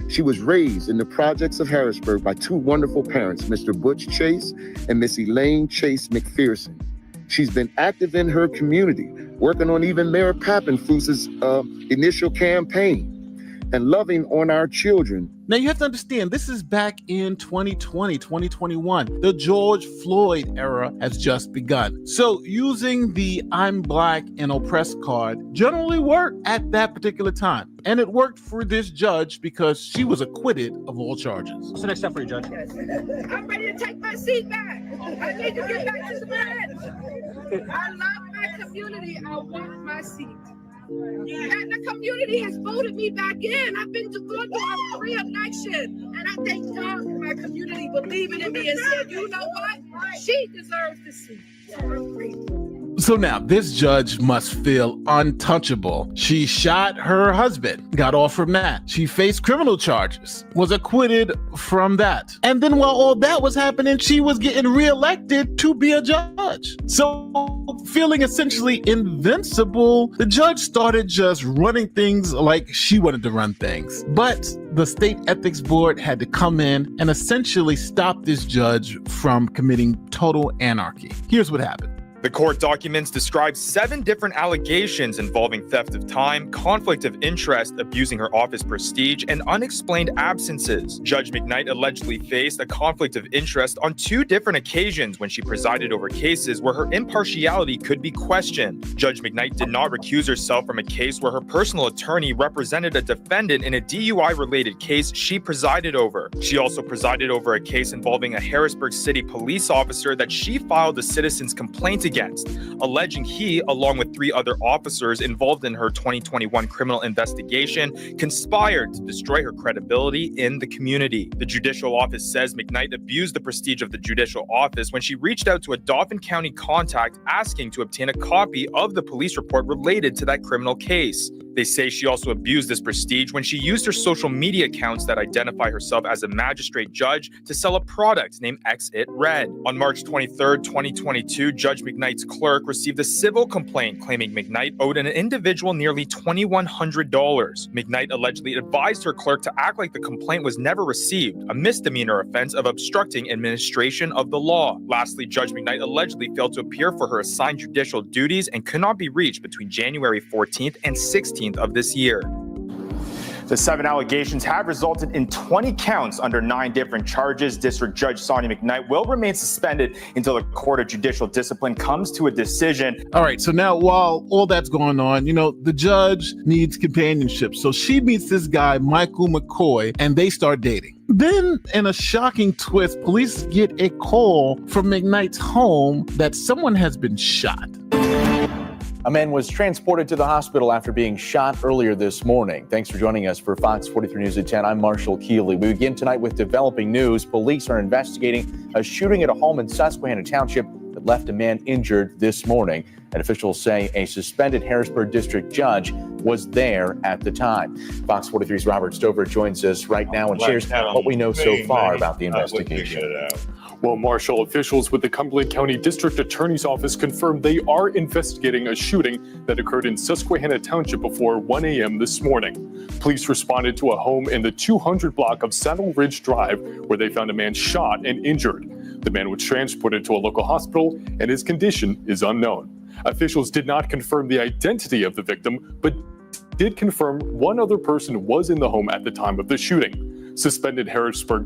She was raised in the projects of Harrisburg by two wonderful parents, Mr. Butch Chase and Miss Elaine Chase McPherson. She's been active in her community, working on even Mayor Pappenfuss's initial campaign and loving on our children. Now you have to understand, this is back in 2020, 2021. The George Floyd era has just begun. So using the I'm Black and oppressed card generally worked at that particular time. And it worked for this judge because she was acquitted of all charges. What's the next step for you, Judge? I'm ready to take my seat back. I need to get back to the bench. I love my community. I want my seat. And the community has voted me back in. I've been going through a re-election. And I thank God for my community believing in me and said, you know what? She deserves the seat. So I'm grateful. So now this judge must feel untouchable. She shot her husband, got off from that. She faced criminal charges, was acquitted from that. And then while all that was happening, she was getting reelected to be a judge. So feeling essentially invincible, the judge started just running things like she wanted to run things. But the state ethics board had to come in and essentially stop this judge from committing total anarchy. Here's what happened. The court documents describe 7 different allegations involving theft of time, conflict of interest, abusing her office prestige, and unexplained absences. Judge McKnight allegedly faced a conflict of interest on 2 different occasions when she presided over cases where her impartiality could be questioned. Judge McKnight did not recuse herself from a case where her personal attorney represented a defendant in a DUI-related case she presided over. She also presided over a case involving a Harrisburg City police officer that she filed a citizen's complaint against, alleging he, along with 3 other officers involved in her 2021 criminal investigation, conspired to destroy her credibility in the community. The judicial office says McKnight abused the prestige of the judicial office when she reached out to a Dauphin County contact asking to obtain a copy of the police report related to that criminal case. They say she also abused this prestige when she used her social media accounts that identify herself as a magistrate judge to sell a product named X-It Red. On March 23, 2022, Judge McKnight's clerk received a civil complaint claiming McKnight owed an individual nearly $2,100. McKnight allegedly advised her clerk to act like the complaint was never received, a misdemeanor offense of obstructing administration of the law. Lastly, Judge McKnight allegedly failed to appear for her assigned judicial duties and could not be reached between January 14th and 16th of this year. The 7 allegations have resulted in 20 counts under 9 different charges. District Judge Sonia McKnight will remain suspended until the Court of Judicial Discipline comes to a decision. All right, so now while all that's going on, the judge needs companionship. So she meets this guy, Michael McCoy, and they start dating. Then, in a shocking twist, police get a call from McKnight's home that someone has been shot. A man was transported to the hospital after being shot earlier this morning. Thanks for joining us for Fox 43 News at 10. I'm Marshall Keeley. We begin tonight with developing news. Police are investigating a shooting at a home in Susquehanna Township that left a man injured this morning. And officials say a suspended Harrisburg district judge was there at the time. Fox 43's Robert Stover joins us right now and shares what we know so far about the investigation. Well, Marshall, officials with the Cumberland County District Attorney's Office confirmed they are investigating a shooting that occurred in Susquehanna Township before 1 a.m. this morning. Police responded to a home in the 200 block of Saddle Ridge Drive where they found a man shot and injured. The man was transported to a local hospital and his condition is unknown. Officials did not confirm the identity of the victim, but did confirm one other person was in the home at the time of the shooting. Suspended Harrisburg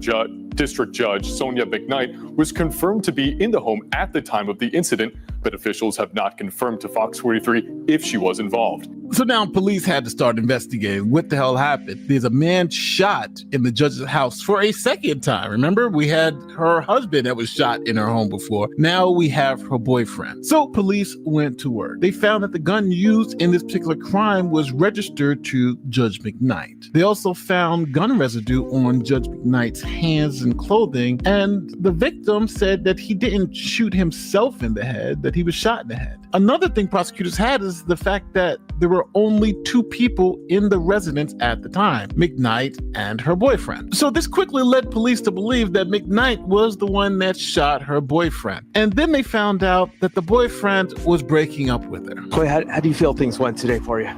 District Judge Sonia McKnight was confirmed to be in the home at the time of the incident, but officials have not confirmed to Fox 43 if she was involved. So now police had to start investigating what the hell happened. There's a man shot in the judge's house for a second time. Remember, we had her husband that was shot in her home before. Now we have her boyfriend. So police went to work. They found that the gun used in this particular crime was registered to Judge McKnight. They also found gun residue on Judge McKnight's hands and clothing, and the victim said that he didn't shoot himself in the head, that he was shot in the head. Another thing prosecutors had is the fact that there were only two people in the residence at the time, McKnight and her boyfriend. So this quickly led police to believe that McKnight was the one that shot her boyfriend. And then they found out that the boyfriend was breaking up with her. Coy, how do you feel things went today for you?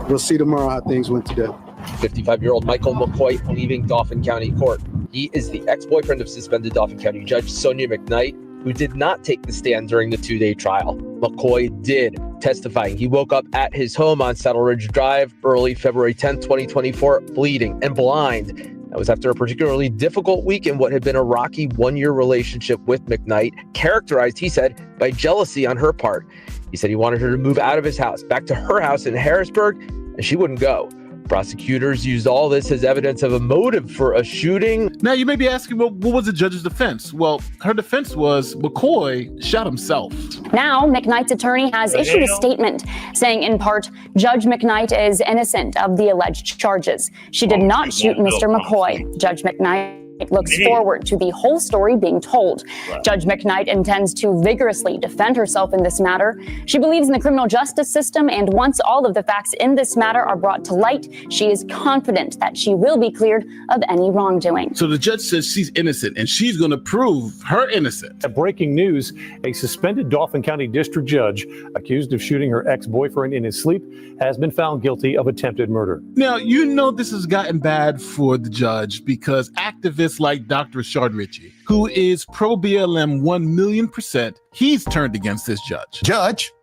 We'll see tomorrow how things went today. 55-year-old Michael McCoy leaving Dauphin County Court. He is the ex-boyfriend of suspended Dauphin County Judge Sonia McKnight, who did not take the stand during the two-day trial. McCoy did, testifying he woke up at his home on Saddle Ridge Drive early February 10, 2024, bleeding and blind. That was after a particularly difficult week in what had been a rocky one-year relationship with McKnight, characterized, he said, by jealousy on her part. He said he wanted her to move out of his house, back to her house in Harrisburg, and she wouldn't go. Prosecutors used all this as evidence of a motive for a shooting. Now, you may be asking, well, what was the judge's defense? Well, her defense was McCoy shot himself. Now, McKnight's attorney has issued a statement saying, in part, Judge McKnight is innocent of the alleged charges. She did not shoot Mr. McCoy. Judge McKnight looks forward to the whole story being told. Judge McKnight intends to vigorously defend herself in this matter. She believes in the criminal justice system, and once all of the facts in this matter are brought to light, she is confident that she will be cleared of any wrongdoing. So the judge says she's innocent, and she's going to prove her innocent. Breaking news, a suspended Dauphin County district judge accused of shooting her ex-boyfriend in his sleep has been found guilty of attempted murder. Now, you know this has gotten bad for the judge because activists like Dr. Rashard Ritchie, who is pro-BLM 1,000,000%, he's turned against this judge. Judge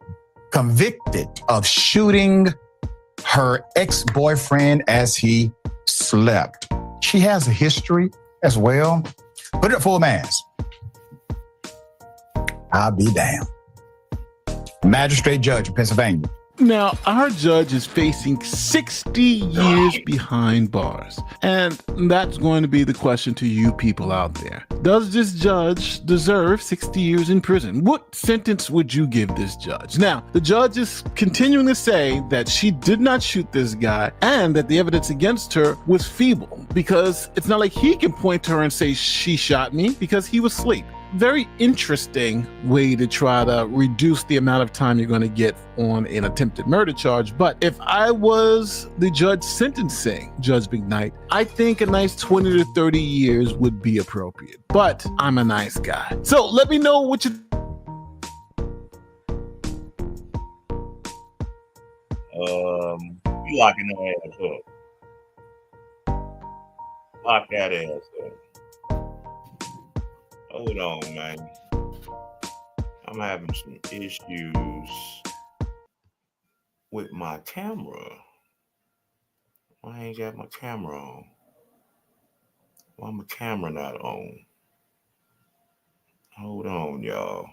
convicted of shooting her ex-boyfriend as he slept. She has a history as well. Put it full mass. I'll be damned. Magistrate judge of Pennsylvania. Now, our judge is facing 60 years behind bars. And that's going to be the question to you people out there. Does this judge deserve 60 years in prison? What sentence would you give this judge? Now, the judge is continuing to say that she did not shoot this guy and that the evidence against her was feeble because it's not like he can point to her and say she shot me because he was asleep. Very interesting way to try to reduce the amount of time you're going to get on an attempted murder charge. But if I was the judge sentencing Judge McKnight, I think a nice 20 to 30 years would be appropriate. But I'm a nice guy. So let me know what you You locking that ass up. Lock that ass up. Hold on, man. I'm having some issues with my camera. Why ain't got my camera on? Why my camera not on? Hold on, y'all.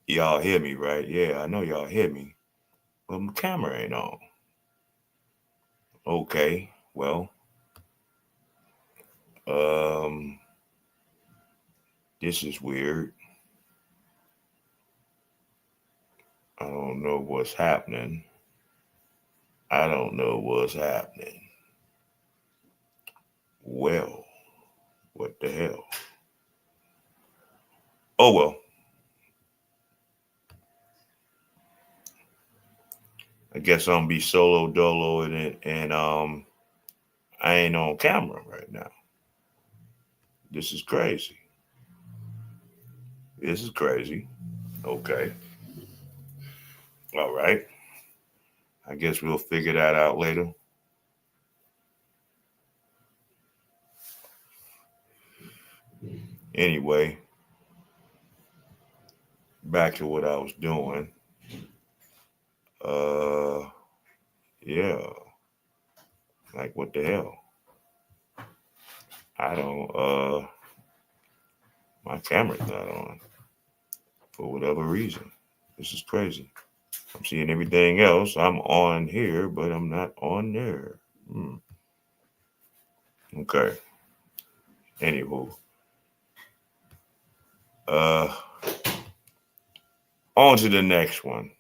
Y'all hear me, right? Yeah, I know y'all hear me. But my camera ain't on. Okay, well, this is weird. I don't know what's happening. Well, what the hell? Oh, well. I guess I'm gonna be solo dolo and I ain't on camera right now. This is crazy. Okay. All right. I guess we'll figure that out later. Anyway, back to what I was doing. Yeah. Like, what the hell? I don't, my camera's not on for whatever reason. This is crazy. I'm seeing everything else. I'm on here, but I'm not on there. Okay. Anywho. On to the next one.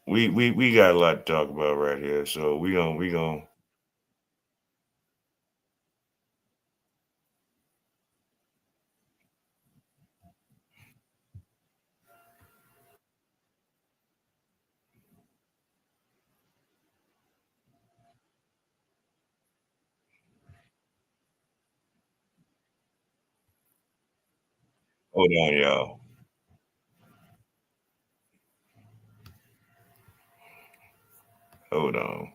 We got a lot to talk about right here, so we gonna Hold on, y'all. Hold on.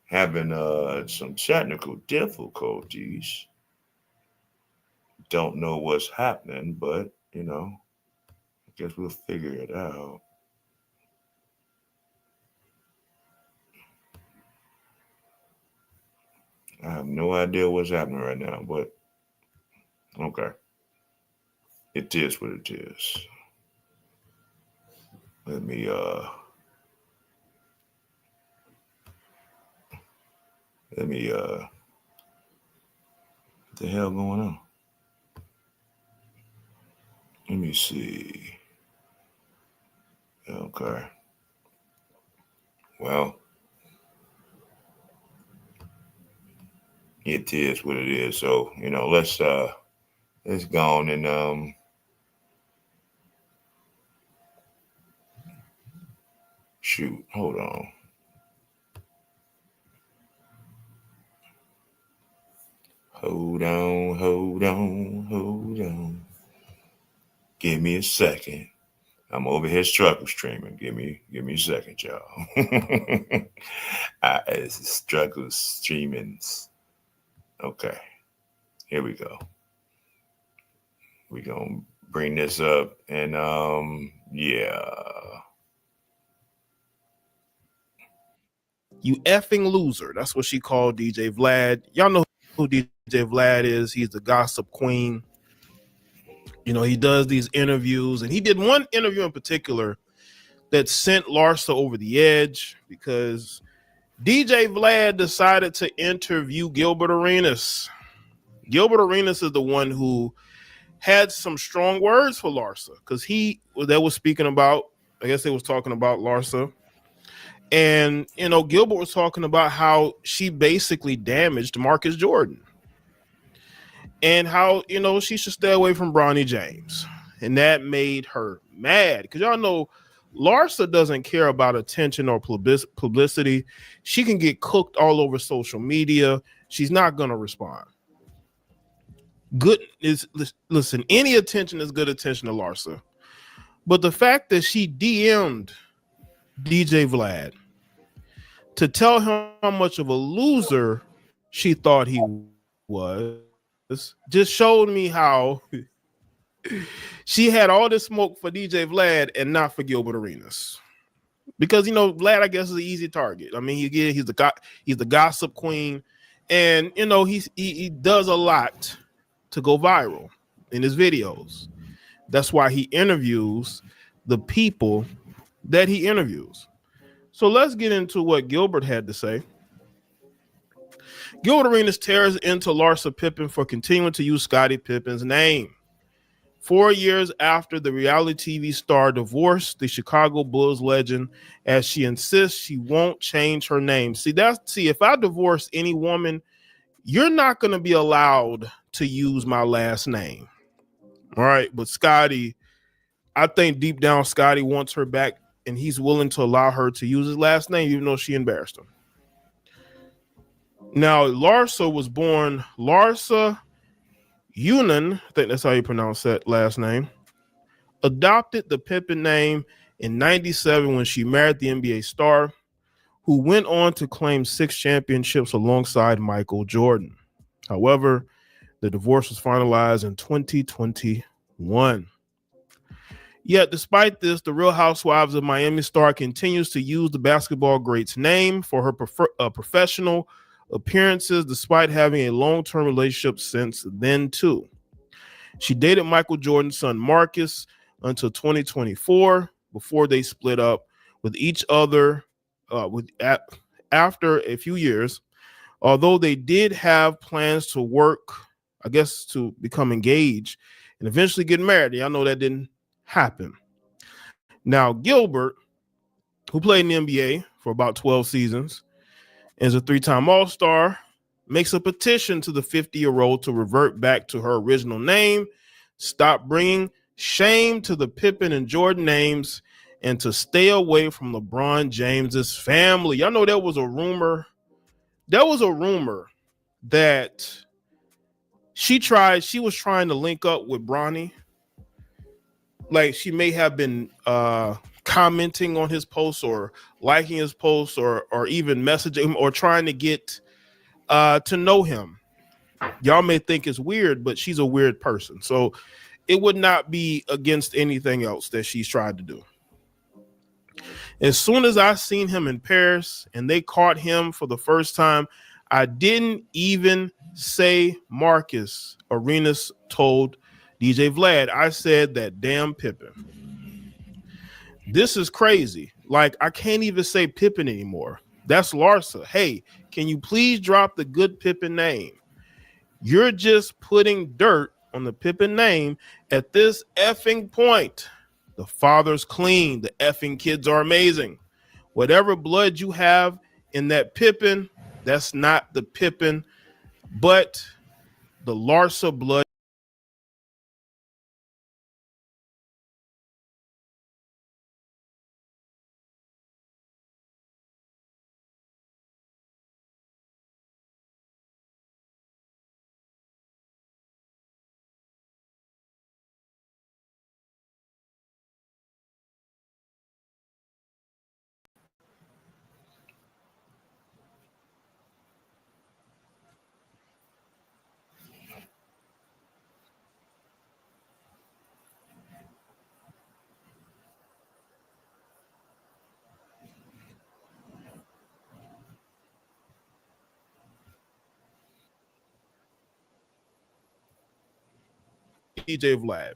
Having some technical difficulties. Don't know what's happening, but I guess we'll figure it out. I have no idea what's happening right now, but okay. It is what it is. Let me what the hell going on? Let me see. Okay. Well, it is what it is. So, let's go on and shoot. Hold on. Hold on. Give me a second. I'm over here struggle streaming. Give me a second, y'all. It's struggle streaming. Okay. Here we go. We're gonna bring this up and yeah. You effing loser. That's what she called DJ Vlad. Y'all know who DJ Vlad is. He's the gossip queen. He does these interviews, and he did one interview in particular that sent Larsa over the edge because DJ Vlad decided to interview Gilbert Arenas. Gilbert Arenas is the one who had some strong words for Larsa because they was speaking about, I guess they was talking about Larsa. And, Gilbert was talking about how she basically damaged Marcus Jordan and how, she should stay away from Bronny James. And that made her mad because y'all know Larsa doesn't care about attention or publicity. She can get cooked all over social media. She's not going to respond. Listen, any attention is good attention to Larsa. But the fact that she DM'd DJ Vlad to tell him how much of a loser she thought he was just showed me how she had all this smoke for DJ Vlad and not for Gilbert Arenas. Because Vlad, I guess, is an easy target. I mean, he's the gossip queen, and he does a lot to go viral in his videos. That's why he interviews the people that he interviews. So let's get into what Gilbert had to say. Gilbert Arenas tears into Larsa Pippen for continuing to use Scottie Pippen's name. 4 years after the reality TV star divorced the Chicago Bulls legend, as she insists she won't change her name. See, if I divorce any woman, you're not going to be allowed to use my last name. All right. But Scottie, I think deep down, Scottie wants her back, and he's willing to allow her to use his last name, even though she embarrassed him. Now, Larsa was born Larsa Yunan, I think that's how you pronounce that last name, adopted the Pippen name in 97 when she married the NBA star, who went on to claim 6 championships alongside Michael Jordan. However, the divorce was finalized in 2021. Yet, despite this, the Real Housewives of Miami star continues to use the basketball great's name for her professional appearances, despite having a long-term relationship since then, too. She dated Michael Jordan's son, Marcus, until 2024, before they split up with each other after a few years. Although they did have plans to work, I guess, to become engaged and eventually get married. Y'all know that didn't happen. Now, Gilbert, who played in the NBA for about 12 seasons, is a 3-time All-Star, makes a petition to the 50-year-old to revert back to her original name, stop bringing shame to the Pippen and Jordan names, and to stay away from LeBron James's family. Y'all know there was a rumor that she was trying to link up with Bronny. Like she may have been commenting on his posts or liking his posts or even messaging him or trying to get to know him. Y'all may think it's weird, but she's a weird person. So it would not be against anything else that she's tried to do. As soon as I seen him in Paris and they caught him for the first time, I didn't even say Marcus. Arenas told DJ Vlad, I said that damn Pippin. This is crazy. Like, I can't even say Pippin anymore. That's Larsa. Hey, can you please drop the good Pippin name? You're just putting dirt on the Pippin name at this effing point. The father's clean. The effing kids are amazing. Whatever blood you have in that Pippin, that's not the Pippin, but the Larsa blood. DJ Vlad.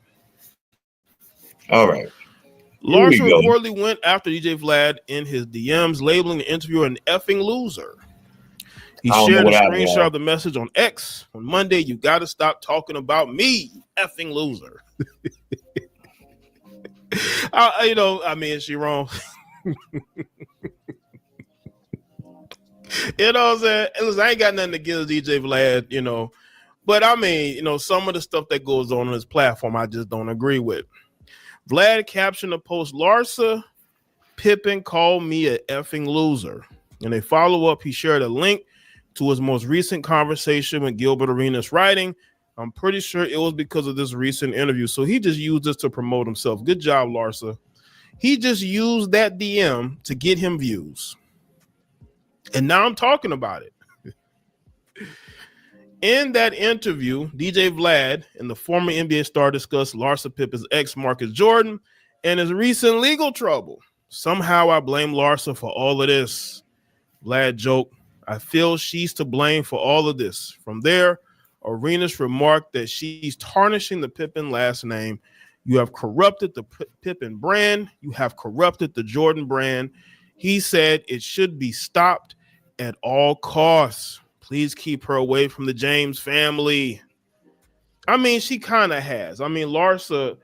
All right. Larsa reportedly went after DJ Vlad in his DMs, labeling the interviewer an effing loser. He shared a screenshot of the message on X on Monday. You got to stop talking about me, you effing loser. Is she wrong? You know what I'm saying? Listen, I ain't got nothing against DJ Vlad, but some of the stuff that goes on his platform, I just don't agree with. Vlad captioned the post, Larsa Pippin called me a effing loser. In a follow-up, he shared a link to his most recent conversation with Gilbert Arenas, writing, I'm pretty sure it was because of this recent interview. So he just used this to promote himself. Good job, Larsa. He just used that DM to get him views. And now I'm talking about it. In that interview, DJ Vlad and the former NBA star discussed Larsa Pippin's ex Marcus Jordan and his recent legal trouble. Somehow I blame Larsa for all of this. Vlad joked, I feel she's to blame for all of this. From there, Arenas remarked that she's tarnishing the Pippin last name. You have corrupted the Pippin brand. You have corrupted the Jordan brand. He said it should be stopped at all costs. Please keep her away from the James family. She kind of has. Larsa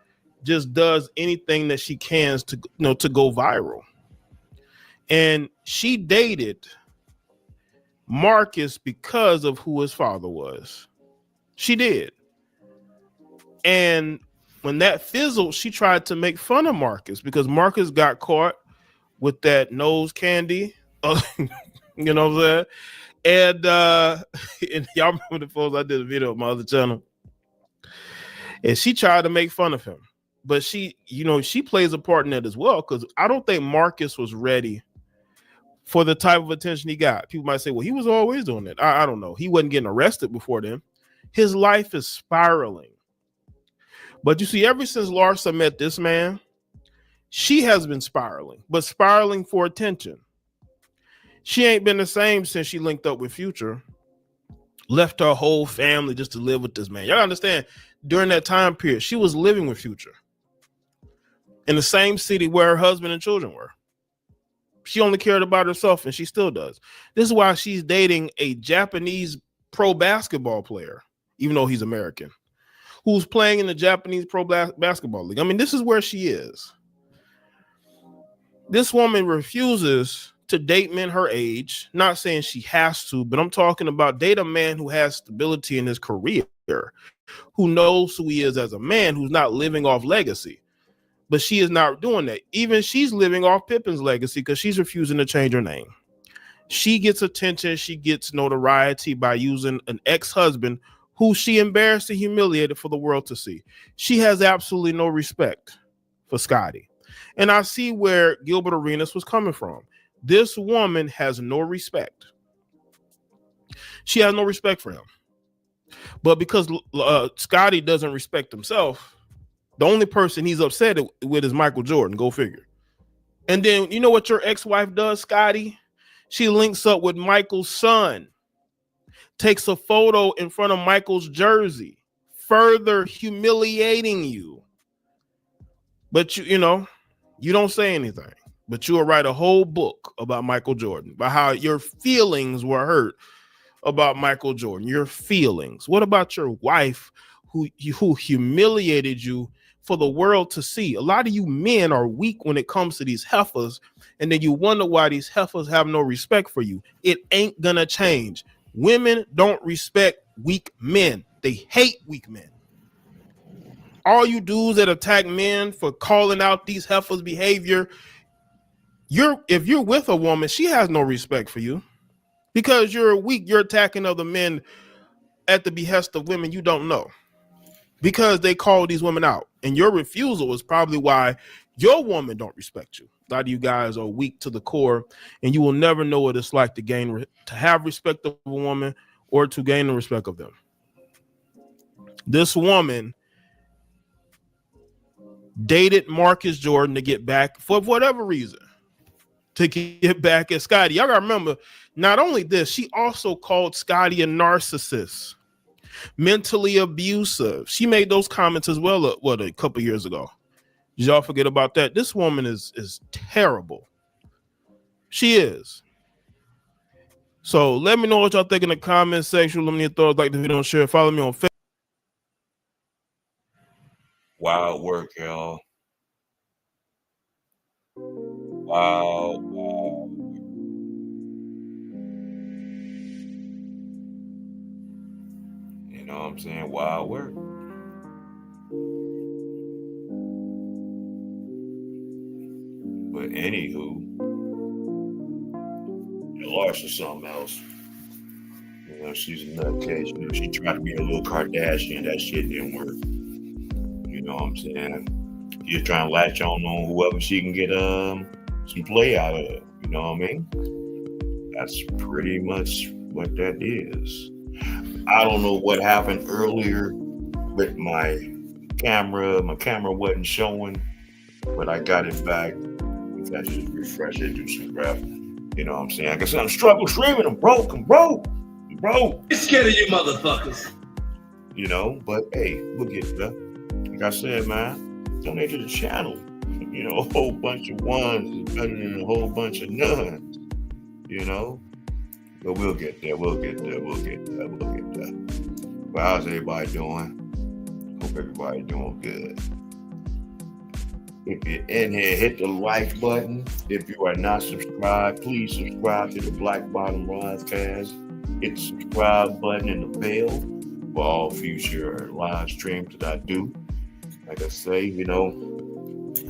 just does anything that she can to go viral. And she dated Marcus because of who his father was. She did. And when that fizzled, she tried to make fun of Marcus because Marcus got caught with that nose candy. You know what I'm saying? And y'all remember the photos I did a video on my other channel. And she tried to make fun of him. But she plays a part in that as well, because I don't think Marcus was ready for the type of attention he got. People might say, well, he was always doing it. I don't know. He wasn't getting arrested before then. His life is spiraling. But you see, ever since Larsa met this man, she has been spiraling, but spiraling for attention. She ain't been the same since she linked up with Future, left her whole family just to live with this man. Y'all understand, during that time period, she was living with Future in the same city where her husband and children were. She only cared about herself, and she still does. This is why she's dating a Japanese pro basketball player, even though he's American, who's playing in the Japanese pro basketball league. This is where she is. This woman refuses to date men her age. Not saying she has to, but I'm talking about date a man who has stability in his career, who knows who he is as a man, who's not living off legacy. But she is not doing that. Even she's living off Pippin's legacy because she's refusing to change her name. She gets attention. She gets notoriety by using an ex-husband who she embarrassed and humiliated for the world to see. She has absolutely no respect for Scotty. And I see where Gilbert Arenas was coming from. This woman has no respect. She has no respect for him. But because Scotty doesn't respect himself, the only person he's upset with is Michael Jordan. Go figure. And then you know what your ex-wife does, Scotty? She links up with Michael's son, takes a photo in front of Michael's jersey, further humiliating you. But you don't say anything. But you'll write a whole book about Michael Jordan, about how your feelings were hurt about Michael Jordan. Your feelings. What about your wife who humiliated you for the world to see? A lot of you men are weak when it comes to these heifers, and then you wonder why these heifers have no respect for you. It ain't gonna change. Women don't respect weak men. They hate weak men. All you dudes that attack men for calling out these heifers' behavior, if you're with a woman, she has no respect for you because you're weak. You're attacking other men at the behest of women you don't know because they call these women out, and your refusal is probably why your woman don't respect you. A lot of you guys are weak to the core, and you will never know what it's like to have respect of a woman or to gain the respect of them. This woman dated Marcus Jordan to get back for whatever reason, to get back at Scotty. Y'all gotta remember, not only this, she also called Scotty a narcissist, mentally abusive. She made those comments as well, a couple years ago. Did y'all forget about that? This woman is terrible. She is. So let me know what y'all think in the comment section. Let me know your thoughts, like the video, and share. Follow me on Facebook. Wild work, y'all. Wow. You know what I'm saying? Wild work. But anywho, Larsa is something else. You know, she's a nutcase. You know, she tried to be a little Kardashian. That shit didn't work. You know what I'm saying? She's trying to latch on whoever she can get some play out of. You know what I mean? That's pretty much what that is. I don't know what happened earlier with my camera. My camera wasn't showing, but I got it back. I just refresh it, do some crap. You know what I'm saying? Like I said, I'm struggling, streaming. I'm broke. I'm scared of you motherfuckers. You know, but hey, we'll get there. Like I said, man, donate to the channel. You know, a whole bunch of ones is better than a whole bunch of nones. You know? But we'll get there. We'll get there. But how's everybody doing? Hope everybody doing good. If you're in here, hit the like button. If you are not subscribed, please subscribe to the Black Bottom Podcast. Hit the subscribe button and the bell for all future live streams that I do. Like I say, you know,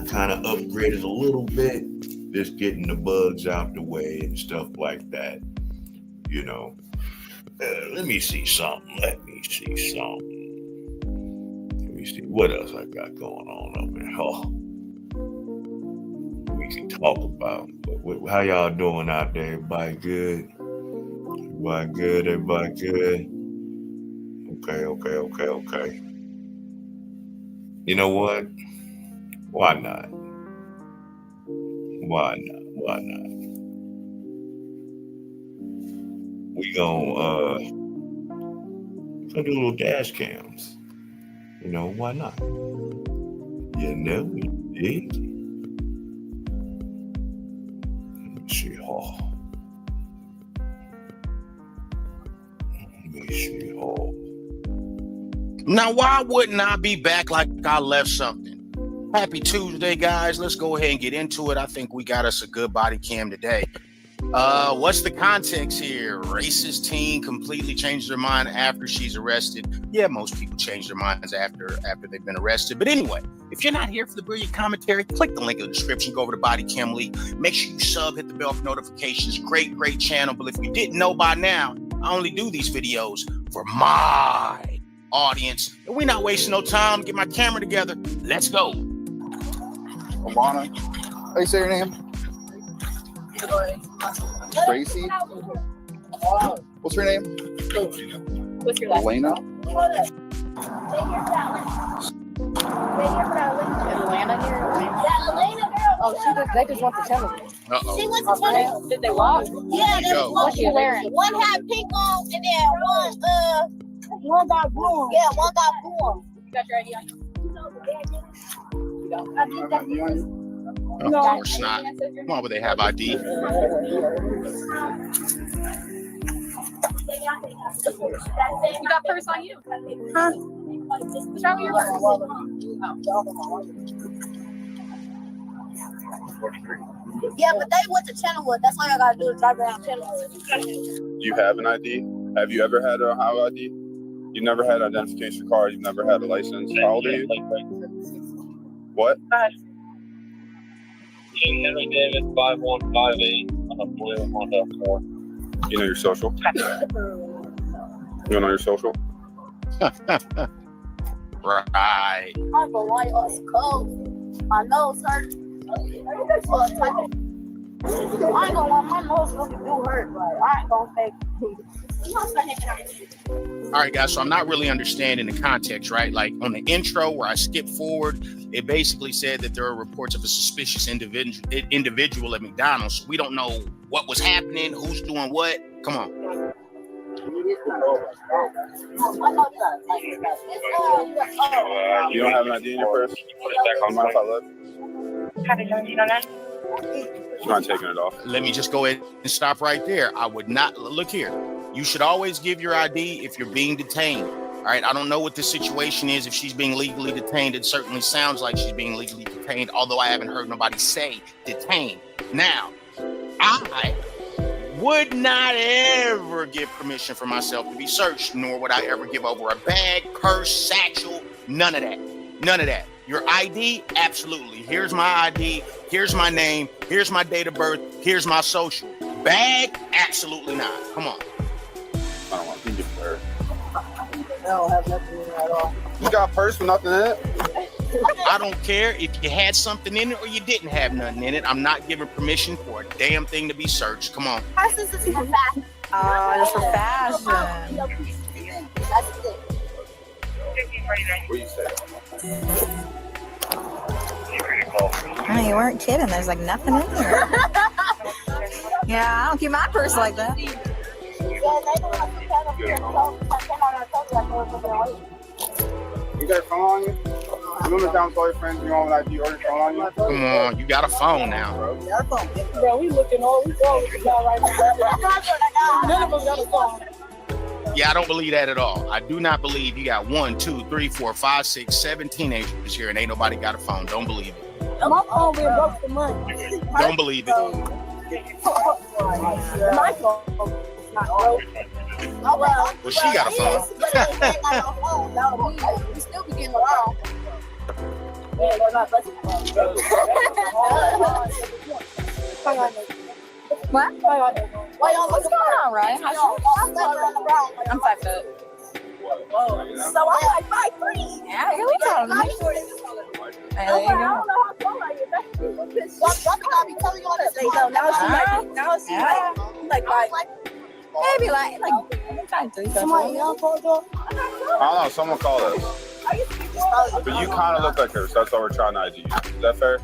I kind of upgraded a little bit, just getting the bugs out the way and stuff like that. You know, let me see something. Let me see what else I got going on up there. Oh. We can talk about. But how y'all doing out there? Everybody good? Everybody good? Okay. You know what? Why not? We gonna do little dash cams. You know, why not? You know, we did. Now, why wouldn't I be back like I left something? Happy Tuesday, guys. Let's go ahead and get into it. I think we got us a good body cam today. What's the context here? Racist teen completely changed their mind after she's arrested. Yeah, most people change their minds after they've been arrested. But anyway, if you're not here for the brilliant commentary, click the link in the description, go over to Body Cam League. Make sure you sub, hit the bell for notifications. Great channel. But if you didn't know by now, I only do these videos for my audience. And we're not wasting no time. Get my camera together. Let's go. Alana. How you say your name? Tracy. What's your name? What's your last name? Elena. Oh, they just want the channel. Uh-oh. She wants the channel. Did they walk? Yeah, they walked. What's she wearing? One had pink on, and then one got blue. Yeah, one got blue. You got your ID on? Of course not. Why would they have ID? You got purse on you? Huh? What's wrong with your purse? Yeah, but they went to Channelwood. That's all I gotta do is drive around Channelwood. Do you have an ID? Have you ever had a Ohio ID? You've never had an identification card? You've never had a license? How old are you? What? Henry Davis 5158 on a blue Honda 4. You know your social? You know your social? Right. I don't know why it's cold. My nose hurts. I ain't gonna lie, my nose really do hurt, but I ain't gonna fake it. All right, guys, so I'm not really understanding the context, right? Like on the intro where I skipped forward, it basically said that there are reports of a suspicious individual at McDonald's. So we don't know what was happening, who's doing what. Come on. You don't have an ID in your purse? You mind if I look? You mind taking it off? Let me just go ahead and stop right there. I would not look here. You should always give your ID if you're being detained. All right. I don't know what the situation is. If she's being legally detained, it certainly sounds like she's being legally detained, although I haven't heard nobody say detained. Now, I would not ever give permission for myself to be searched, nor would I ever give over a bag, purse, satchel, none of that. None of that. Your ID, absolutely. Here's my ID. Here's my name. Here's my date of birth. Here's my social. Bag, absolutely not. Come on. I don't want to get there. I don't have nothing in it at all. You got a purse with nothing in it? I don't care if you had something in it or you didn't have nothing in it. I'm not giving permission for a damn thing to be searched. Come on. This is for fashion. It's for fashion. That's it. What you say? Oh, you weren't kidding. There's like nothing in here. Yeah, I don't keep my purse like that. You got a phone on you? You remember down with all your friends, you want an ID or your phone on you? Come on, you got a phone now. Bro, we looking all we go right now. None of us got a phone. Yeah, I don't believe that at all. I do not believe you got 1, 2, 3, 4, 5, 6, 7 teenagers here and ain't nobody got a phone. Don't believe it. My phone being broke for money. Don't believe it. My phone is not broke. Well, she got a phone. We still be getting around. What? What's going on, Ryan? I'm 5 foot. So I'm like 5'3". Yeah, you're talking to me. There you go. I don't know how tall I am. Y'all be telling you all this. Now she's like 5. Maybe like 5'3". Somebody else called you? I don't know, someone called us. But you kind of look like her, so that's why we're trying to ID you. Is that fair?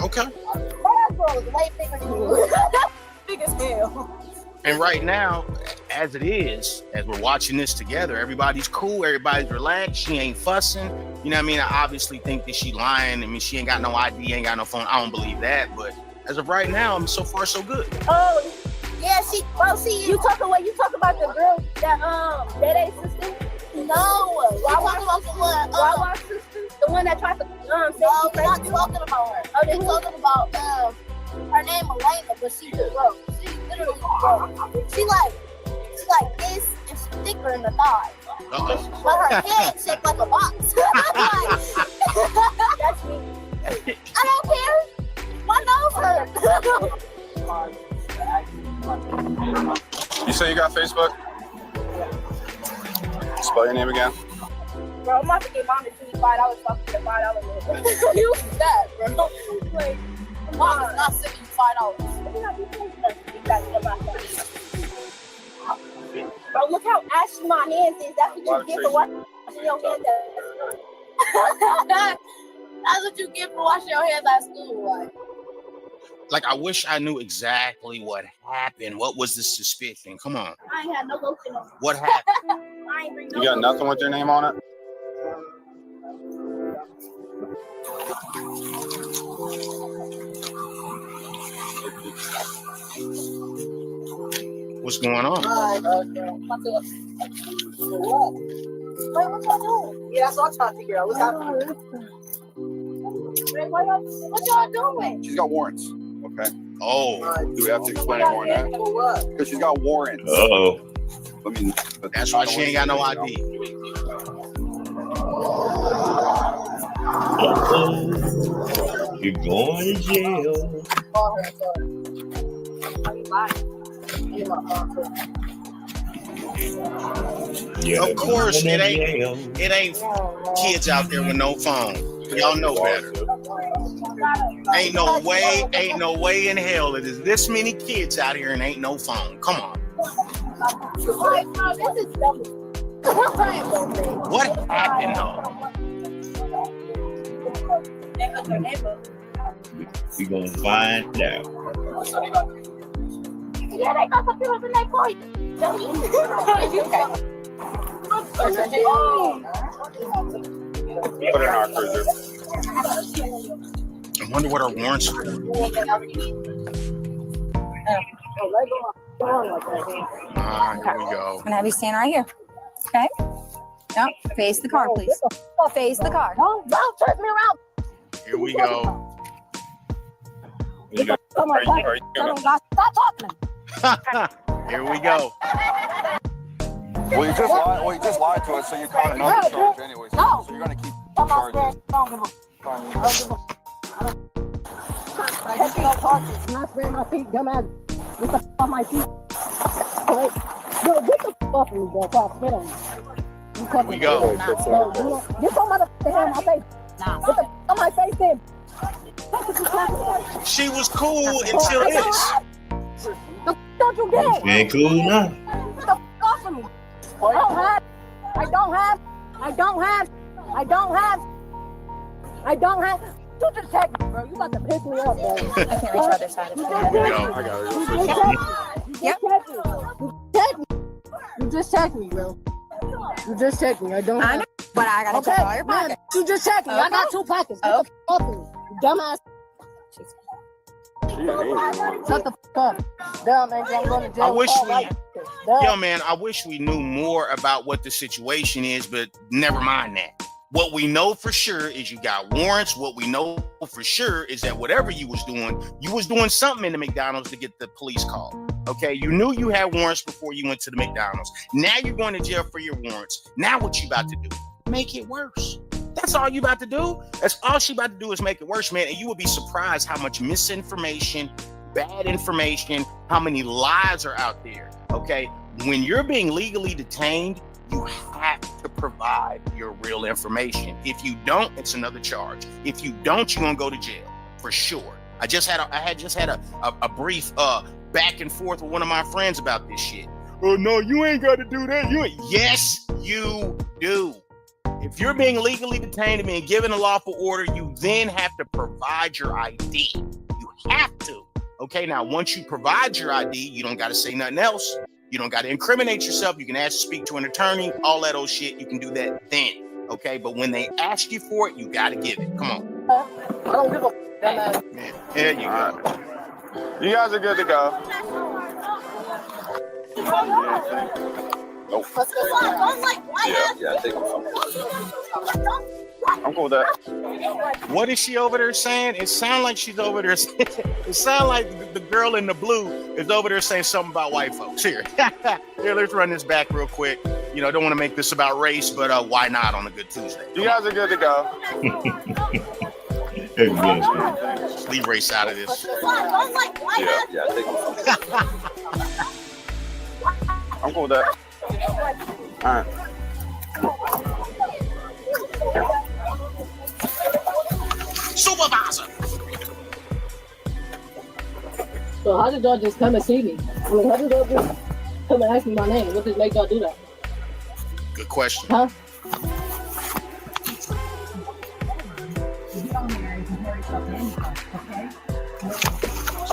Okay. That girl is way bigger than you. Big as hell. And right now, as it is, as we're watching this together, everybody's cool, everybody's relaxed, she ain't fussing. You know what I mean? I obviously think that she lying. I mean, she ain't got no ID, ain't got no phone. I don't believe that, but as of right now, I'm so far so good. Oh, yeah, see, you talk about the girl that ain't sister? No, Wawa's sister, the one that tried to we're not talking about her. Oh, they're talking about her name Elena, but she broke. She literally broke. She like this and she's thicker in the thigh. But her head shaped like a box. That's me. I don't care. My nose hurts. You say you got Facebook? Spell your name again. Bro, I'm about to get mom to give me $5 fucking $5. You that, bro. Like, mom is not sending you $5. Bro, look how ashy my hands is. That's what you get for washing your hands at. That's what you get for washing your hands at school. Like, I wish I knew exactly what happened. What was the suspicion? Come on. I ain't had no lotion on. What happened? I ain't bring no You got nothing with your name on it? What's going on? What? Wait, what y'all doing? Yeah, that's what I'm trying to figure out. What's happening? Wait, what y'all doing? She's got warrants. Okay. Oh. Do we have to explain more than that? Because she's got warrants. Uh-oh. I mean, That's why she ain't got no ID. You're going to jail. Yeah, Of course, it ain't kids out there with no phone. Y'all know better. Ain't no way in hell it is this many kids out here and ain't no phone. Come on. What happened though? We're going to find out. Yeah, they got computers in their car. Put it in our cruiser. I wonder what our warrants are. Here we go. I'm gonna have you stand right here. Okay? No, face the car, please. Face the car. Don't turn me around. Here we go. Are you gonna... Stop talking. Here we go. Well, you just lied to us, so you caught another charge anyway. So you're going to keep charging. Not spraying my feet, dumbass. Get the f off my feet. Wait. Yo, get the f off me, bro. Stop spit on me. Here we go. Get some motherfucker hair on my face. Get the f on my face, then. She was cool until this. Don't you get it? She ain't cool now. Get the f off of me. I don't have. You just text me, bro. You about to piss me off, bro. I can't reach the other side of it. I got it. You just text me, bro. You just text me. I don't have. But I gotta check all your pockets. You just text me. I got 2 pockets. Get the f off of me. You dumbass. Shut the f up. Damn, man. I'm going to jail. I wish we knew more about what the situation is, but never mind that. What we know for sure is you got warrants. What we know for sure is that whatever you was doing something in the McDonald's to get the police call. Okay, you knew you had warrants before you went to the McDonald's. Now you're going to jail for your warrants. Now what you about to do? Make it worse. That's all you about to do. That's all she about to do is make it worse, man. And you will be surprised how much misinformation, bad information, how many lies are out there. Okay, when you're being legally detained, you have to provide your real information. If you don't, it's another charge. If you don't, you're gonna go to jail for sure. I had just had a brief back and forth with one of my friends about this shit. Oh no, you ain't got to do that. Yes, you do. If you're being legally detained and being given a lawful order, you then have to provide your ID. You have to. Okay, now once you provide your ID, you don't got to say nothing else. You don't got to incriminate yourself. You can ask to speak to an attorney, all that old shit. You can do that then. Okay, but when they ask you for it, you got to give it. Come on. I don't give a f. There you go. You guys are good to go. Nope. Yeah, I think I'm cool with that. What is she over there saying? It sounds like she's over there. It sounds like the girl in the blue is over there saying something about white folks. Here, let's run this back real quick. You know, I don't want to make this about race, but why not on a good Tuesday? You guys are good to go. Leave race out of this. Yeah, I think I'm cool with that. All right. Supervisor. So how did y'all just come and see me? I mean, how did y'all just come and ask me my name? What just made y'all do that? Good question. Huh?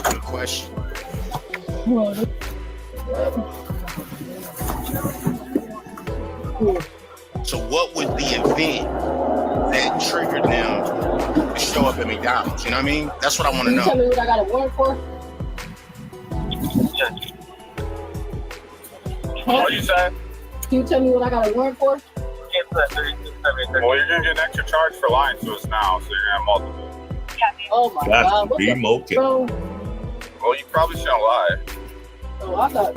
Good question. So what was the event that triggered them to show up at McDonald's? You know what I mean? That's what I want to Can you tell know. me what I got a warrant for? What you say? Can you tell me what I got a warrant for? Well, you're gonna get an extra charge for lying to us now, so you're gonna have multiple. Oh my Got God. to What be the mocha. bro? Well, you probably shouldn't lie. Oh, I got.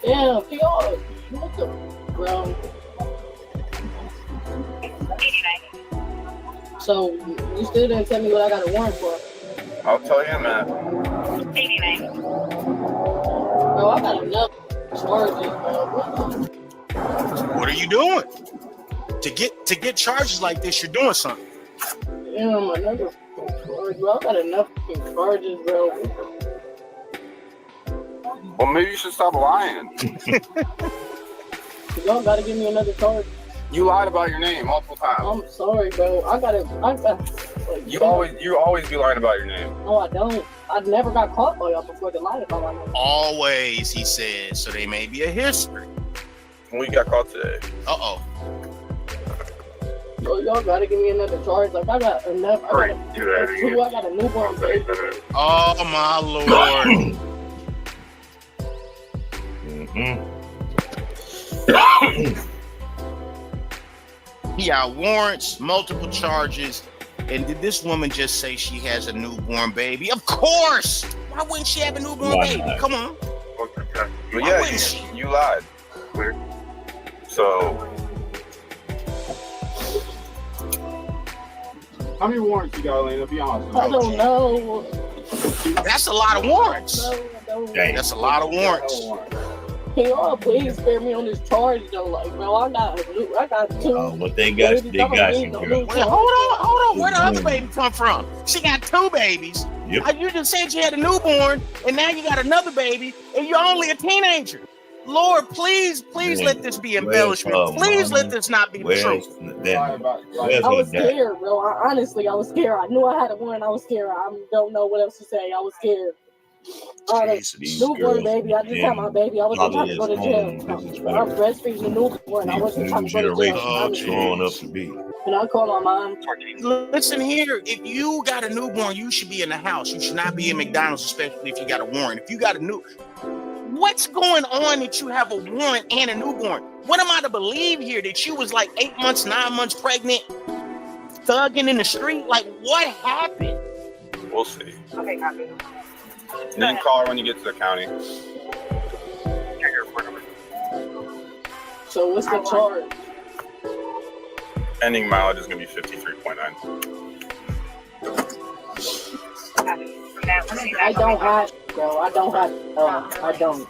Damn, PR. What the bro? So you still didn't tell me what I got a warrant for? I'll tell you, man. Bro, I got enough charges, bro. What are you doing? To get charges like this, you're doing something. Damn, another charge, bro. I got enough fucking charges, bro. Well, maybe you should stop lying. Y'all gotta give me another charge. You lied about your name multiple times. I'm sorry, bro. I got. Like, You always be lying about your name. No, I don't. I never got caught by y'all before to lie about my name. Always, he says. So they may be a history. We got caught today. Uh-oh. So y'all gotta give me another charge. Like I got enough. I got a newborn baby. Oh my Lord. He got warrants, multiple charges, and did this woman just say she has a newborn baby? Of course! Why wouldn't she have a newborn baby? Come on. But yeah, you lied. So, how many warrants you got, Elena? Be honest. I don't know. That's a lot of warrants. No, I don't. That's a lot of warrants. Can y'all please spare me on this charge though? Like, bro, I got two. What they got, babies. they got you, No, girl. Wait, hold on. Where the other baby come from? She got two babies. Yep. You just said you had a newborn, and now you got another baby, and you're only a teenager. Lord, please let this be embellishment. Please let this not be the truth. I was scared, bro. Honestly, I was scared. I knew I had a warrant. I was scared. I don't know what else to say. I was scared. Newborn baby. I just had my baby. I wasn't trying to go to jail. I'm breastfeeding the newborn. I wasn't trying to go to jail. Growing up to be. Can I call my mom? Listen here, if you got a newborn, you should be in the house. You should not be in McDonald's, especially if you got a warrant. If you got a new, what's going on that you have a warrant and a newborn? What am I to believe here? That you was like 8 months, 9 months pregnant, thugging in the street? Like, what happened? We'll see. Okay, copy. Then you call her when you get to the county. So what's the charge? Ending mileage is going to be 53.9. I don't have, bro. I don't have. I don't.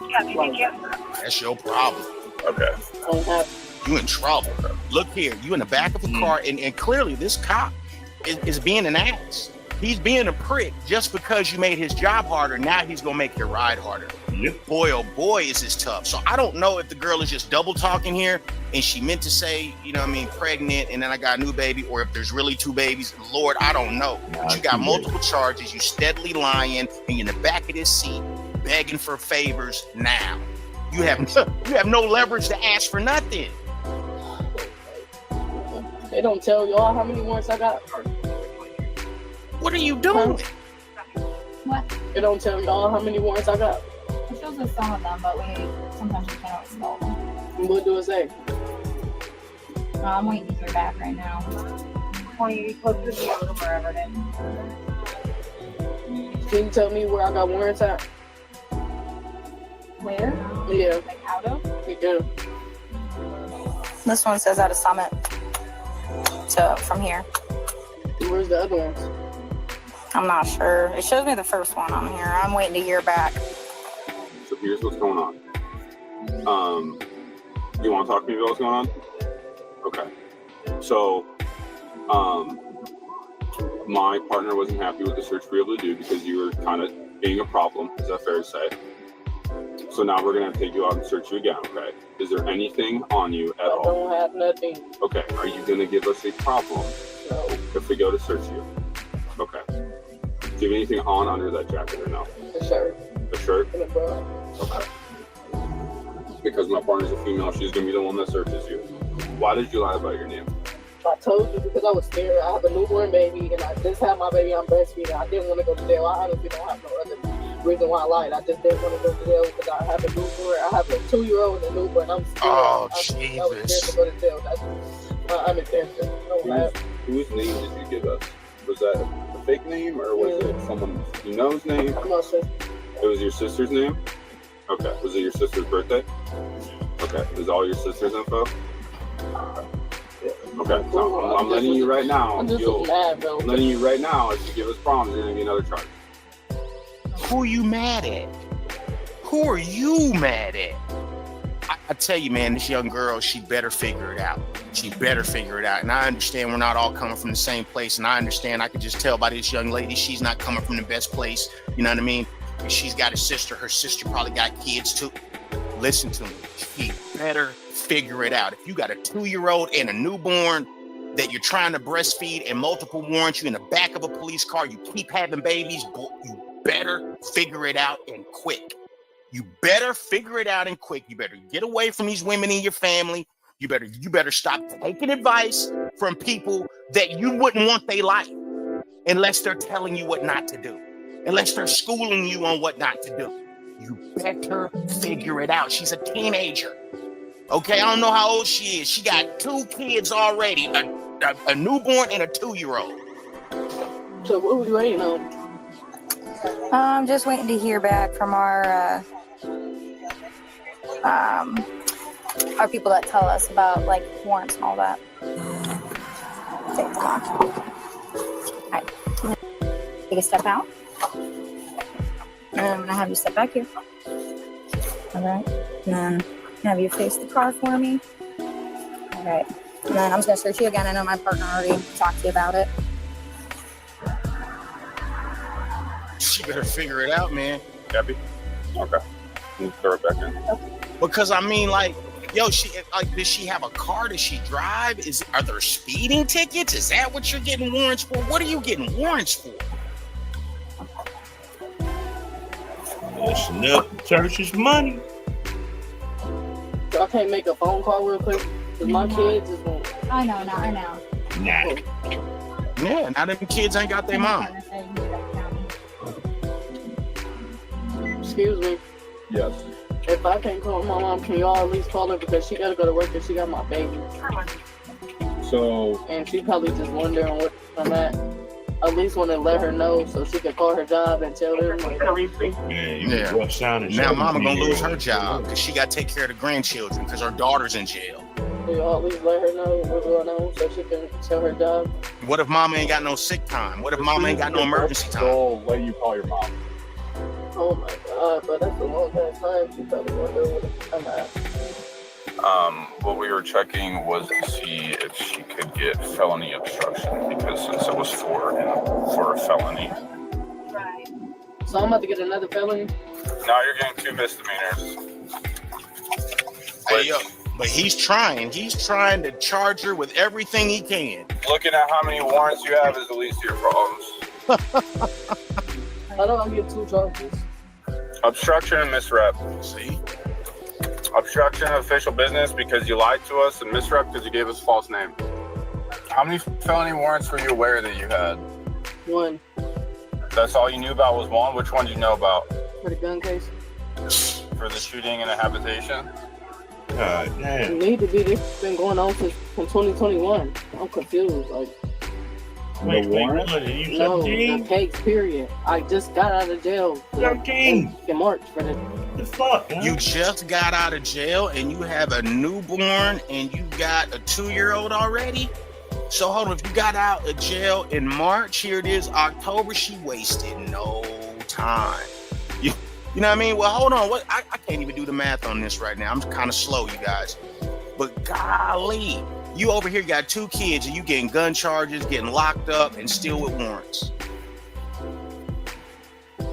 That's your problem. Okay. I don't have. You in trouble. Look here, you in the back of a car, and clearly this cop is being an ass. He's being a prick just because you made his job harder. Now he's gonna make your ride harder. Yep. Boy, oh boy, is this tough. So I don't know if the girl is just double talking here and she meant to say, you know what I mean, pregnant, and then I got a new baby, or if there's really two babies. Lord, I don't know. But you got multiple charges, you steadily lying, and you're in the back of this seat begging for favors now. You have no leverage to ask for nothing. They don't tell y'all how many warrants I got. What are you doing? What? They don't tell y'all how many warrants I got. It shows us some of them, but sometimes we can't always spell them. What do it say? I'm waiting to hear back right now. Or you go through the auto wherever it is. Can you tell me where I got warrants at? Where? Yeah. Like out of? Yeah. This one says out of Summit. So from here. Where's the other ones? I'm not sure. It shows me the first one on here. I'm waiting to hear back. So here's what's going on. You want to talk to me about what's going on? Okay. So My partner wasn't happy with the search we were able to do because you were kind of being a problem. Is that fair to say? So now we're going to take you out and search you again, okay? Is there anything on you at all? I don't have nothing. Okay, are you going to give us a problem if we go to search you? Okay. Do you have anything on under that jacket or no? A shirt. A shirt? And a bra. Okay. Because my partner's a female, she's going to be the one that searches you. Why did you lie about your name? I told you because I was scared. I have a newborn baby, and I just had my baby on breastfeeding. I didn't want to go to jail. I honestly don't have no other reason why I lied. I just didn't want to go to jail because I have a newborn. I have a 2-year-old and a newborn. I'm scared. Oh, I was Jesus. scared to go to jail. That's my unintention. Whose name did you give us? Was that a fake name or was it someone you know's name? My sister. It was your sister's name? Okay. Was it your sister's birthday? Okay. Is all your sister's info? Okay. So I'm letting you right now. I'm just mad, bro. I'm letting you right now. If you give us problems, there's gonna be another charge. Who are you mad at? Who are you mad at? I tell you, man, this young girl, she better figure it out. She better figure it out. And I understand we're not all coming from the same place. And I understand, I can just tell by this young lady, she's not coming from the best place. You know what I mean? She's got a sister. Her sister probably got kids too. Listen to me. She better figure it out. If you got a 2-year-old and a newborn that you're trying to breastfeed and multiple warrants, you in the back of a police car, you keep having babies, you better figure it out and quick. You better figure it out and quick. You better get away from these women in your family. You better stop taking advice from people that you wouldn't want their life unless they're telling you what not to do, unless they're schooling you on what not to do. You better figure it out. She's a teenager. Okay, I don't know how old she is. She got 2 kids already, a newborn and a 2-year-old. So what were you waiting on? I'm just waiting to hear back from our people that tell us about like warrants and all that. Okay, come on. All right. Take a step out. And I'm gonna have you step back here. All right. And then have you face the car for me. All right. And then I'm just gonna search you again. I know my partner already talked to you about it. She better figure it out, man. Happy? Okay. We'll throw it back in. Because I mean, like, yo, does she have a car? Does she drive? Are there speeding tickets? Is that what you're getting warrants for? What are you getting warrants for? Listen up, church's money. So I can't make a phone call real quick because my kids is going. I know. Nah. Yeah, now them kids ain't got their mom. Excuse me. Yes. If I can't call my mom, can y'all at least call her because she gotta go to work and she got my baby. So. And she probably just wondering what I'm at. At least want to let her know so she can call her job and tell her. Yeah. Now mama gonna lose her job because she got to take care of the grandchildren because her daughter's in jail. Y'all at least let her know what's going on so she can tell her job. What if mama ain't got no sick time? What if mama ain't got no emergency time? So let you call your mom. Oh my God, but that's a long time. She probably wonder what I'm at. What we were checking was to see if she could get felony obstruction because since it was for a felony. Right. So I'm about to get another felony? Now you're getting 2 misdemeanors. Hey, yo, but he's trying to charge her with everything he can. Looking at how many warrants you have is the least of your problems. I don't get 2 charges. Obstruction and misrep. See? Obstruction of official business because you lied to us, and misrep because you gave us a false name. How many felony warrants were you aware that you had? 1. That's all you knew about was 1? Which one did you know about? For the gun case. For the shooting and a habitation? God damn. It need to be. This has been going on since 2021. I'm confused. Like. Wait, you No, 17? the case, period. I just got out of jail. 13. In March for the fuck? You just got out of jail and you have a newborn and you got a 2-year-old already? So hold on, if you got out of jail in March, here it is, October, she wasted no time. You know what I mean? Well, hold on, I can't even do the math on this right now. I'm kind of slow, you guys. But golly, You over here got 2 kids and you getting gun charges, getting locked up, and still with warrants.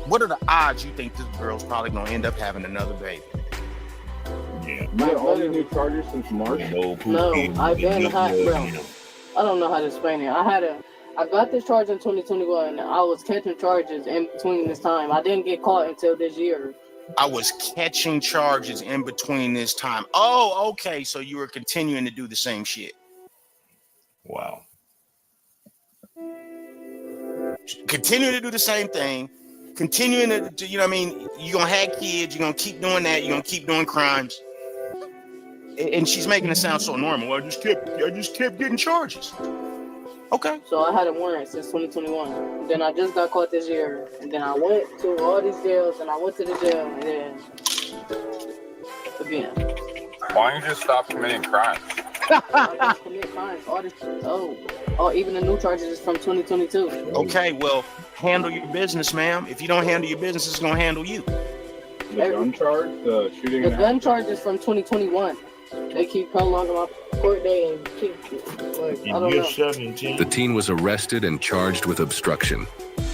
What are the odds you think this girl's probably gonna end up having another baby? Yeah. All these new charges since March. No, I've been hot, bro. I don't know how to explain it. I got this charge in 2021. I was catching charges in between this time. I didn't get caught until this year. I was catching charges in between this time. Oh, okay. So you were continuing to do the same shit. Wow. Continuing to do the same thing. Continuing to, you know what I mean? You're going to have kids. You're going to keep doing that. You're going to keep doing crimes. And she's making it sound so normal. I just kept getting charges. Okay. So I had a warrant since 2021. Then I just got caught this year. And then I went to all these jails, and I went to the jail, and then again. Why don't you just stop committing crimes? I just commit crimes. Even the new charges is from 2022. Okay, well, handle your business, ma'am. If you don't handle your business, it's gonna handle you. The gun charge, the shooting. The gun charge is from 2021. They keep prolonging my court day and keep I don't know. 17. The teen was arrested and charged with obstruction,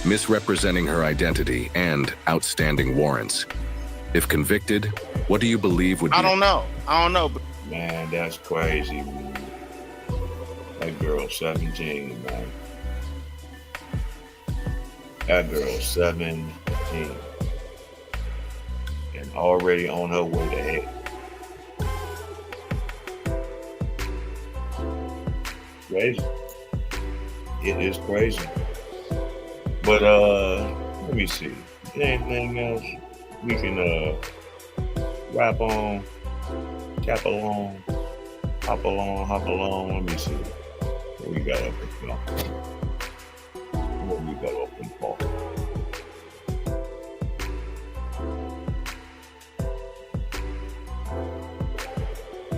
misrepresenting her identity, and outstanding warrants. If convicted, what do you believe would be? I don't know. Man, that's crazy, man. That girl's 17, man. That girl's 17. And already on her way to hell. Crazy. It is crazy. But let me see. Anything else we can rap on, tap along, hop along. Let me see. What we got up in for?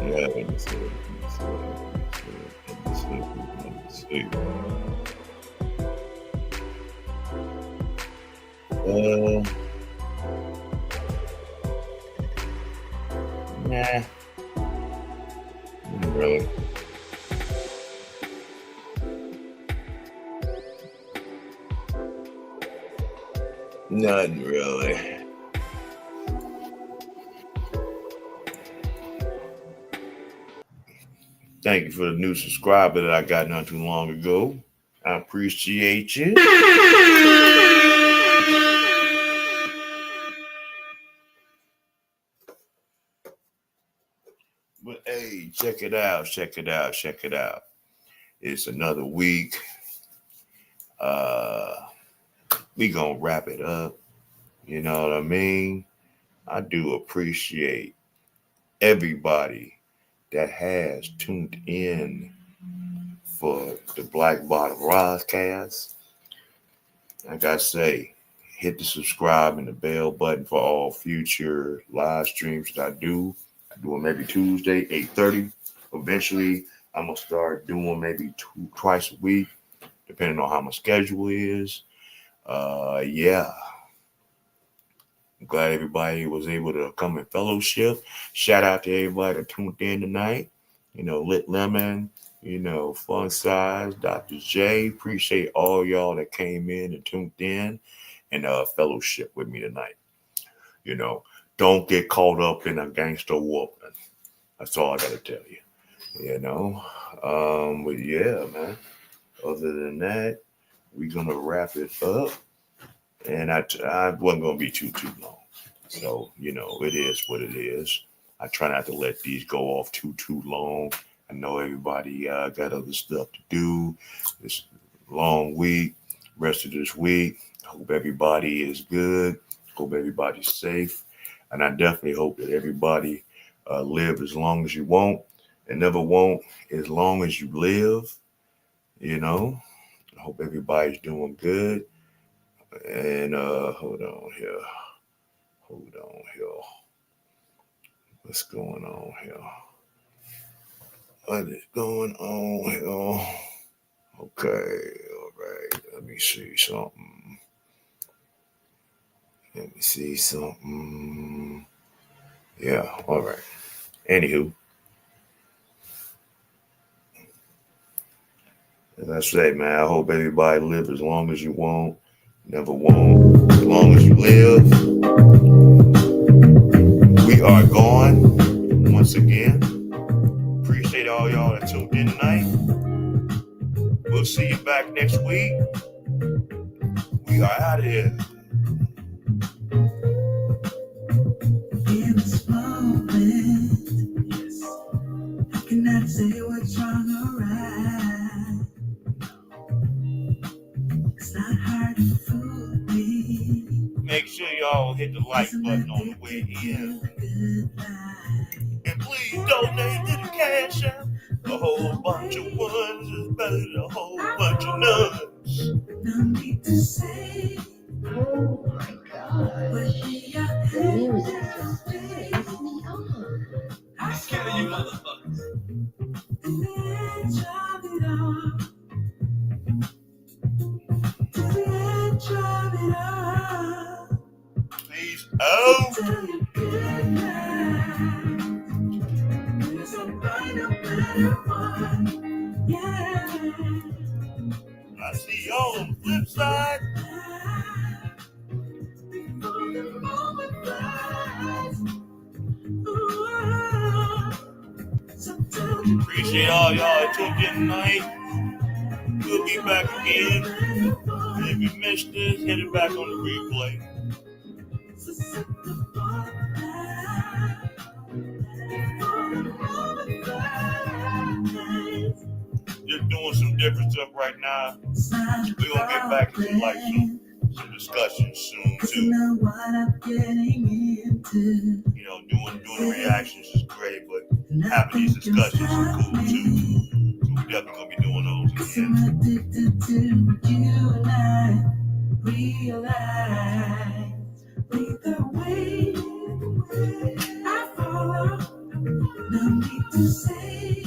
Yeah, let me see. Nah. Really. Nothing really. Thank you for the new subscriber that I got not too long ago. I appreciate you. But hey, check it out. It's another week. We gonna wrap it up. You know what I mean? I do appreciate everybody that has tuned in for the Black Bottom Rodcast. Like I say, hit the subscribe and the bell button for all future live streams that I do. I do them every Tuesday, 8:30. Eventually, I'm going to start doing maybe twice a week, depending on how my schedule is. Yeah. I'm glad everybody was able to come in fellowship. Shout out to everybody that tuned in tonight. You know, Lit Lemon, you know, Fun Size, Dr. J. Appreciate all y'all that came in and tuned in and fellowship with me tonight. You know, don't get caught up in a gangster whooping. That's all I got to tell you. You know, but yeah, man. Other than that, we're going to wrap it up. And I wasn't going to be too long. So, you know, it is what it is. I try not to let these go off too long. I know everybody got other stuff to do. This long week, rest of this week. Hope everybody is good. Hope everybody's safe. And I definitely hope that everybody live as long as you want and never want as long as you live. You know, I hope everybody's doing good. And hold on here. What's going on here? What is going on here? Okay, all right. Let me see something. Yeah, all right. Anywho. As I say, man, I hope everybody live as long as you want, never won't, as long as you live. We are gone once again. Appreciate all y'all that tuned in tonight. We'll see you back next week. We are out of here. In this moment, yes, I cannot say what's wrong or right. It's not hard to fool me. Make sure y'all hit the like button on the way in. And please donate to the Cash App. A whole bunch of ones is better than a whole bunch of nuns. No need to say. Oh my God. But we are I'm scared of you motherfuckers. To the edge of it all. To the edge of it all. Peace out. Tell you good night. There's a brighter, better one. Yeah. I see y'all on the flip side. Before the moment flies. Appreciate all y'all that tuned in tonight. We'll be back again. If you missed this, hit it back on the replay. Just doing some different stuff right now. We're gonna get back into like some discussions soon too. You know, doing the reactions is great, but having these discussions is cool too. So we definitely gonna be doing those again. Addicted to you and I realize either way I follow. No need to say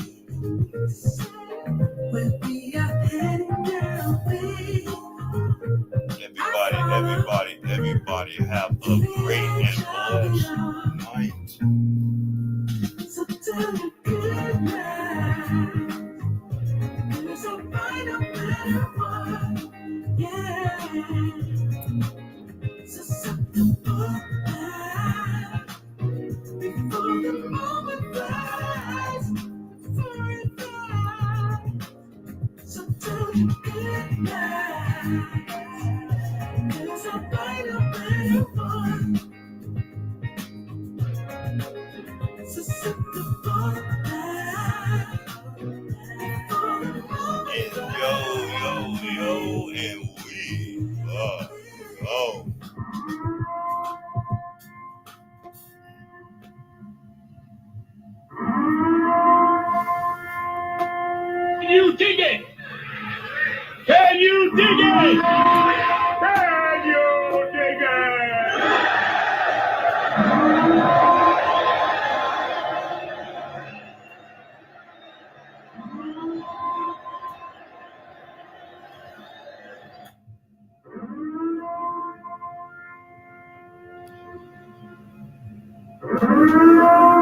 where we are heading now, babe. Everybody have a great and blessed night. So tell me good night. There's a brighter, better one. Yeah. Susceptible night. Before the moment flies forever. So tell me good night. There's a brighter, better one. Susceptible night. Before the moment flies. Yo, and we are gone. Can you dig it? Can you dig it?